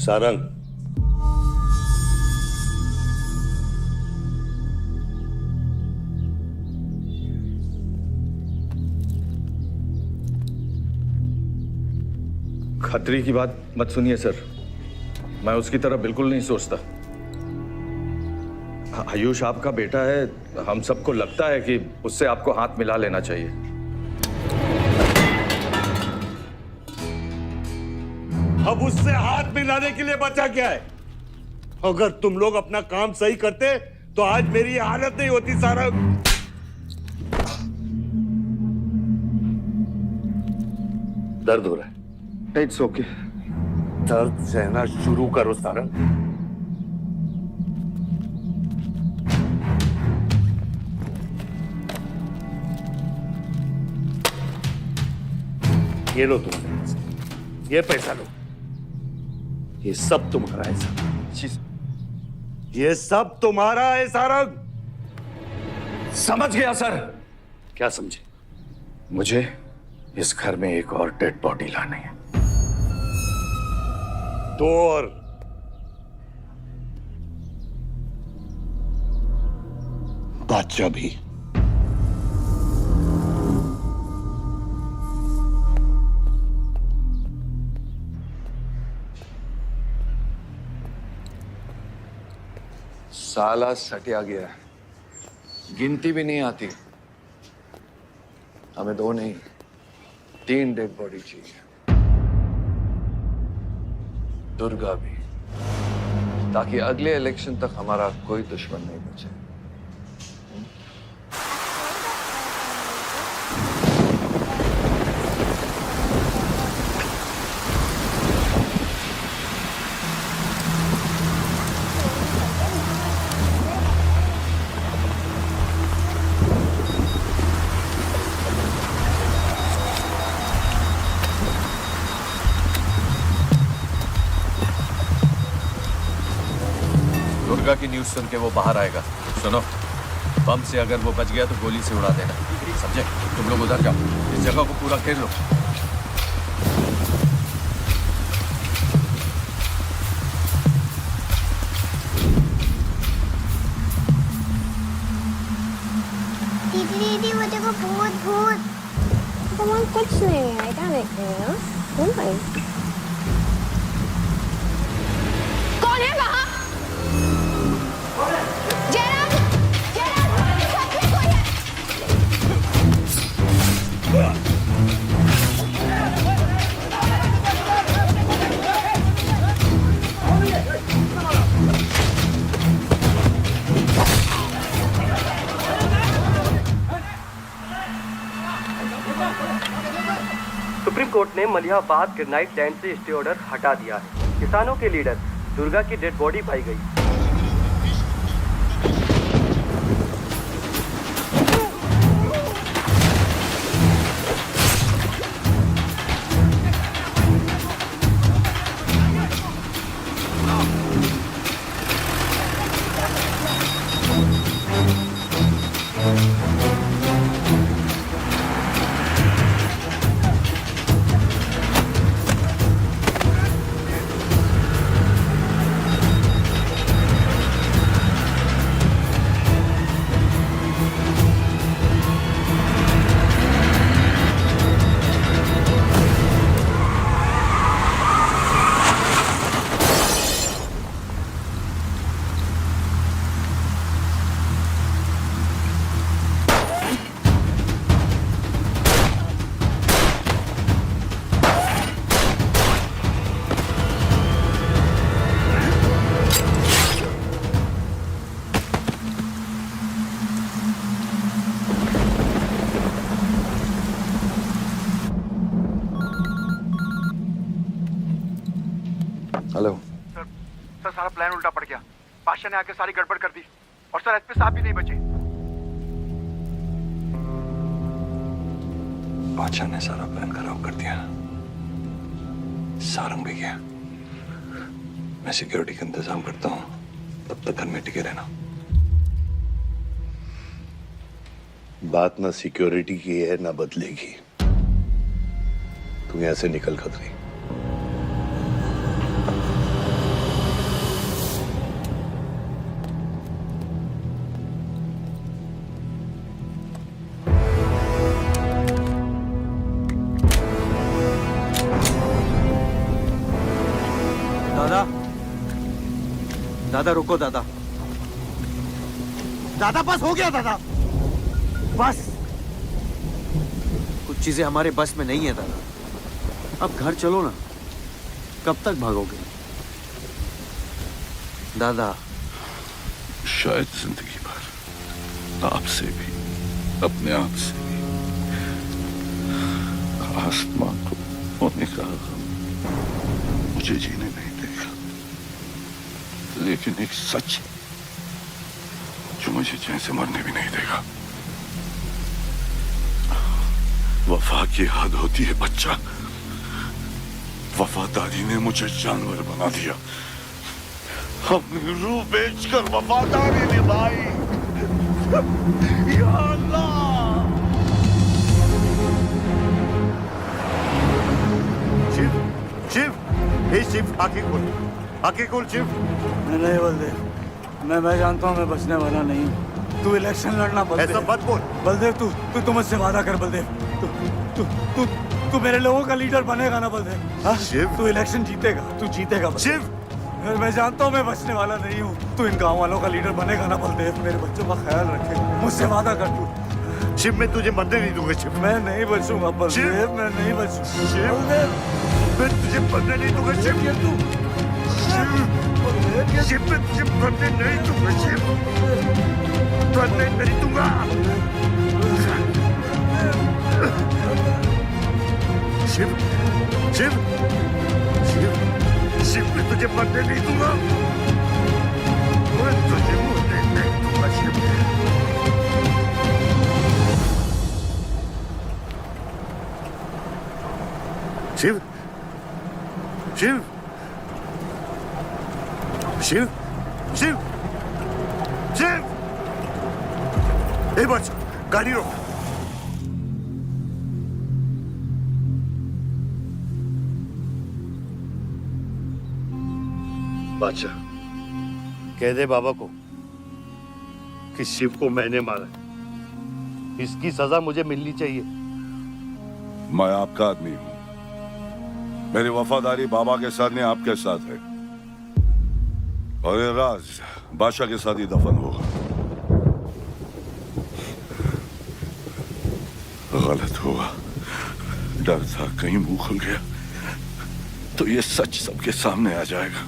सारंग, खतरी की बात मत सुनिए सर, मैं उसकी तरह बिल्कुल नहीं सोचता। आयुष आपका बेटा है, हम सबको लगता है कि उससे आपको हाथ मिला लेना चाहिए। अब उससे हाथ मिलाने के लिए बचा क्या है? अगर तुम लोग अपना काम सही करते तो आज मेरी हालत नहीं होती। सारंग, दर्द हो रहा है? It's okay. दर्द सहना शुरू करो सारंग। ये लो तुम्हारे पैसे, ये पैसा लो, ये सब तुम्हारा है सारंग, ये सब तुम्हारा है सारंग। समझ गया सर। क्या समझे? मुझे इस घर में एक और डेड बॉडी लानी है। दो और। बादशाह भी। साला सटिया गया है, गिनती भी नहीं आती। हमें 2 नहीं 3 डेड बॉडी चाहिए, दुर्गा भी, ताकि अगले इलेक्शन तक हमारा कोई दुश्मन नहीं बचे। दुर्गा की न्यूज़ सुन के वो बाहर आएगा। सुनो, बम से अगर वो बच गया तो गोली से उड़ा देना, समझे? तुम लोग उधर जाओ, इस जगह को पूरा घेर लो। दीदी वो देखो, भूत भूत। तुम कुछ नहीं है, क्या देख रहे हो? कौन है वहाँ? सुप्रीम कोर्ट ने मलिहाबाद ग्रेनाइट लैंड से स्टे ऑर्डर हटा दिया है। किसानों के लीडर दुर्गा की डेड बॉडी पाई गई। हेलो सर, सारा प्लान उल्टा पड़ गया। बादशाह ने आके सारी गड़बड़ कर दी और सर एसपी साहब भी नहीं बचे। बादशाह ने सारा प्लान खराब कर दिया। सारंग भी गया। मैं सिक्योरिटी का इंतजाम करता हूँ, तब तक घर में टिके रहना। बात ना सिक्योरिटी की है ना बदलेगी। तू यहां से निकल खतरी। दादा, दादा रुको दादा। दादा बस हो गया दादा, बस। कुछ चीजें हमारे बस में नहीं है दादा। अब घर चलो ना, कब तक भागोगे दादा? शायद जिंदगी भर आपसे भी, अपने आप से भी। आसमां को होने का गम मुझे जीने नहीं देगा, लेकिन एक सच जो मुझे चैन से मरने भी नहीं देगा। वफा की हद होती है बच्चा। वफादारी ने मुझे जानवर बना दिया। अपनी रूह बेचकर वफादारी निभाई। या अल्लाह। शिव, शिव, हे शिव, आंखें खोल, आंखें खोल शिव। नहीं बलदेव, मैं जानता हूँ मैं बचने वाला नहीं हूँ। तू इलेक्शन लड़ना बलदेव। ऐसा मत बोल बलदेव। तू मुझसे वादा कर बलदेव। तू मेरे लोगों का लीडर बनेगा ना बलदेव? शिव, तू इलेक्शन जीतेगा, तू जीतेगा शिव। मैं जानता हूँ मैं बचने वाला नहीं हूँ। तू इन गांव वालों का लीडर बनेगा ना बलदेव? मेरे बच्चों का ख्याल रखेगा, मुझसे वादा कर तू। शिव, मैं तुझे मरने नहीं दूंगा शिव। मैं नहीं बचूंगा बलदेव, मैं नहीं बचूंगा शिव। मैं तुझे मरने नहीं दूंगा शिव। शिव, मैं तुझे मरने नहीं दूंगा शिव। मरने नहीं दूंगा। शिव, शिव, शिव, शिव, मैं तुझे मरने नहीं दूंगा। मैं तुझे मरने नहीं दूंगा शिव। शिव, शिव, शिव, शिव, शिव। ए बच, गाड़ी रोक। बादशाह, कह दे बाबा को कि शिव को मैंने मारा। इसकी सजा मुझे मिलनी चाहिए। मैं आपका आदमी हूं। मेरी वफादारी बाबा के साथ नहीं, आपके साथ है। और ये राज बादशाह के साथ ही दफन होगा। गलत हुआ, डर था कहीं मुंह खुल गया तो ये सच सबके सामने आ जाएगा।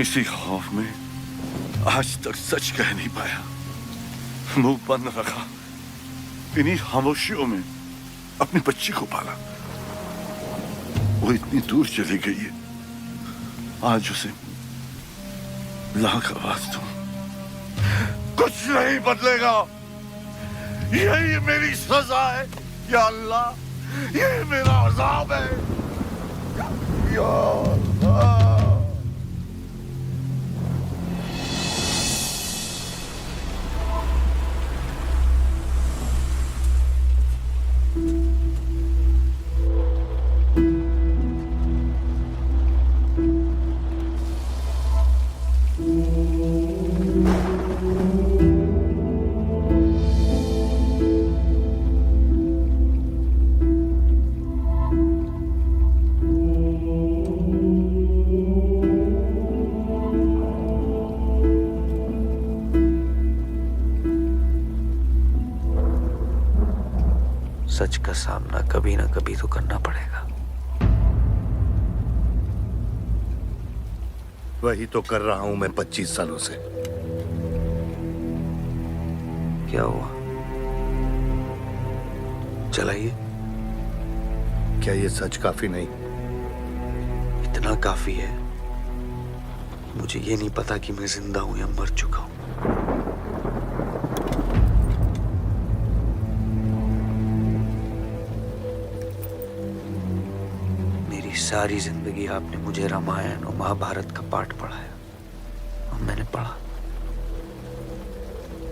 इसी खौफ में आज तक सच कह नहीं पाया, मुंह बंद रखा। इन्हीं खामोशियों में अपनी बच्ची को पाला। वो इतनी दूर चली गई है, आज उसे लाख आवाज दूं, कुछ नहीं बदलेगा। यही मेरी सजा है या अल्लाह, यही मेरा अजाब है या अल्लाह। सच का सामना कभी ना कभी तो करना पड़ेगा। वही तो कर रहा हूं मैं 25 सालों से। क्या हुआ? चलाइए। क्या ये सच काफी नहीं? इतना काफी है। मुझे ये नहीं पता कि मैं जिंदा हूं या मर चुका हूं। सारी जिंदगी आपने मुझे रामायण और महाभारत का पाठ पढ़ाया और मैंने पढ़ा,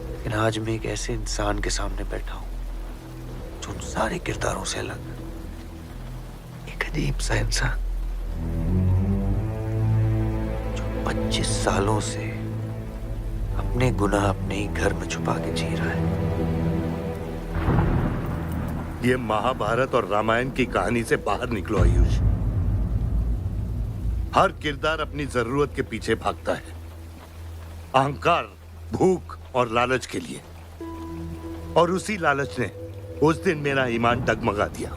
लेकिन आज मैं एक ऐसे इंसान के सामने बैठा हूं जो उन सारे किरदारों से अलग, एक अजीब सा इंसान जो 25 सालों से अपने गुनाह अपने ही घर में छुपा के जी रहा है। ये महाभारत और रामायण की कहानी से बाहर निकलो आयुष। हर किरदार अपनी जरूरत के पीछे भागता है, अहंकार, भूख और लालच के लिए, और उसी लालच ने उस दिन मेरा ईमान डगमगा दिया।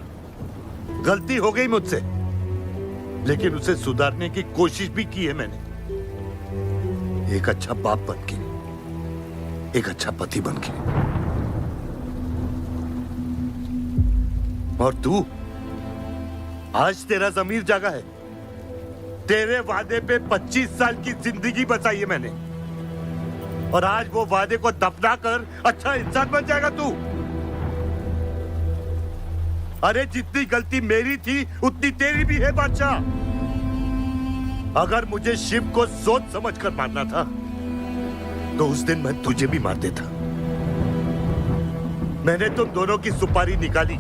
गलती हो गई मुझसे, लेकिन उसे सुधारने की कोशिश भी की है मैंने, एक अच्छा बाप बन के, एक अच्छा पति बन के। और तू, आज तेरा ज़मीर जागा है। तेरे वादे पे 25 साल की जिंदगी बचाई है मैंने, और आज वो वादे को दफना कर अच्छा इंसान बन जाएगा तू। अरे जितनी गलती मेरी थी उतनी तेरी भी है बादशाह। अगर मुझे शिव को सोच समझ कर मारना था तो उस दिन मैं तुझे भी मार देता। मैंने तुम दोनों की सुपारी निकाली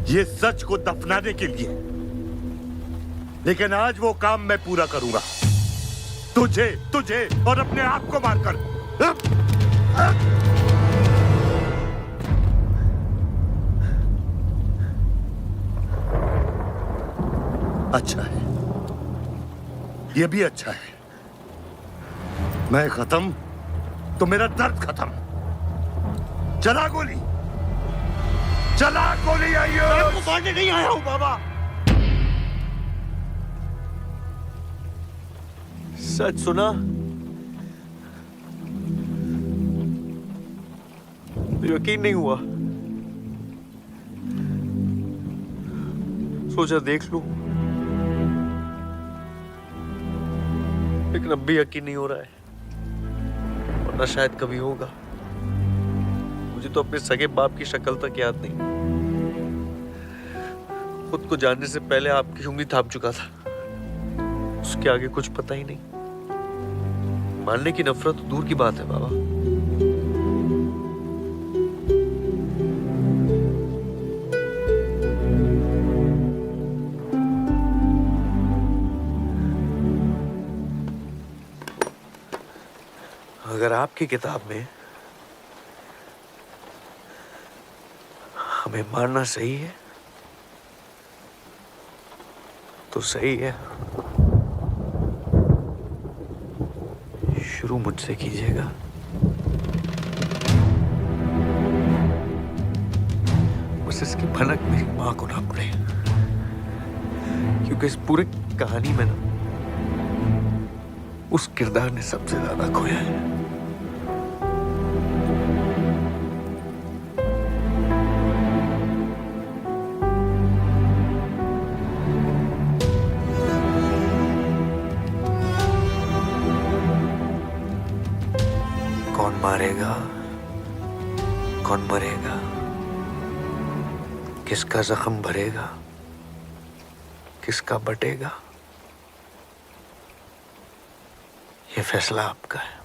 ये सच को दफनाने के लिए, लेकिन आज वो काम मैं पूरा करूंगा, तुझे और अपने आप को मारकर। अच्छा है, ये भी अच्छा है। मैं खत्म तो मेरा दर्द खत्म। चला गोली, चला गोली। आइयो, आपको मारने नहीं आया हूं बाबा। सच सुना तो यकीन नहीं हुआ, सोचा देख लूं, लेकिन अब भी यकीन नहीं हो रहा है, वरना शायद कभी होगा। मुझे तो अपने सगे बाप की शक्ल तक याद नहीं। खुद को जानने से पहले आपकी उंगली थाप चुका था, उसके आगे कुछ पता ही नहीं। मानने की नफरत तो दूर की बात है बाबा। अगर आपकी किताब में हमें मारना सही है तो सही है, शुरू मुझसे कीजिएगा। बस इसकी भनक मेरी मां को ना पड़े, क्योंकि इस पूरी कहानी में ना उस किरदार ने सबसे ज्यादा खोया है। कौन मारेगा, कौन मरेगा, किसका जख्म भरेगा, किसका बटेगा, ये फैसला आपका है।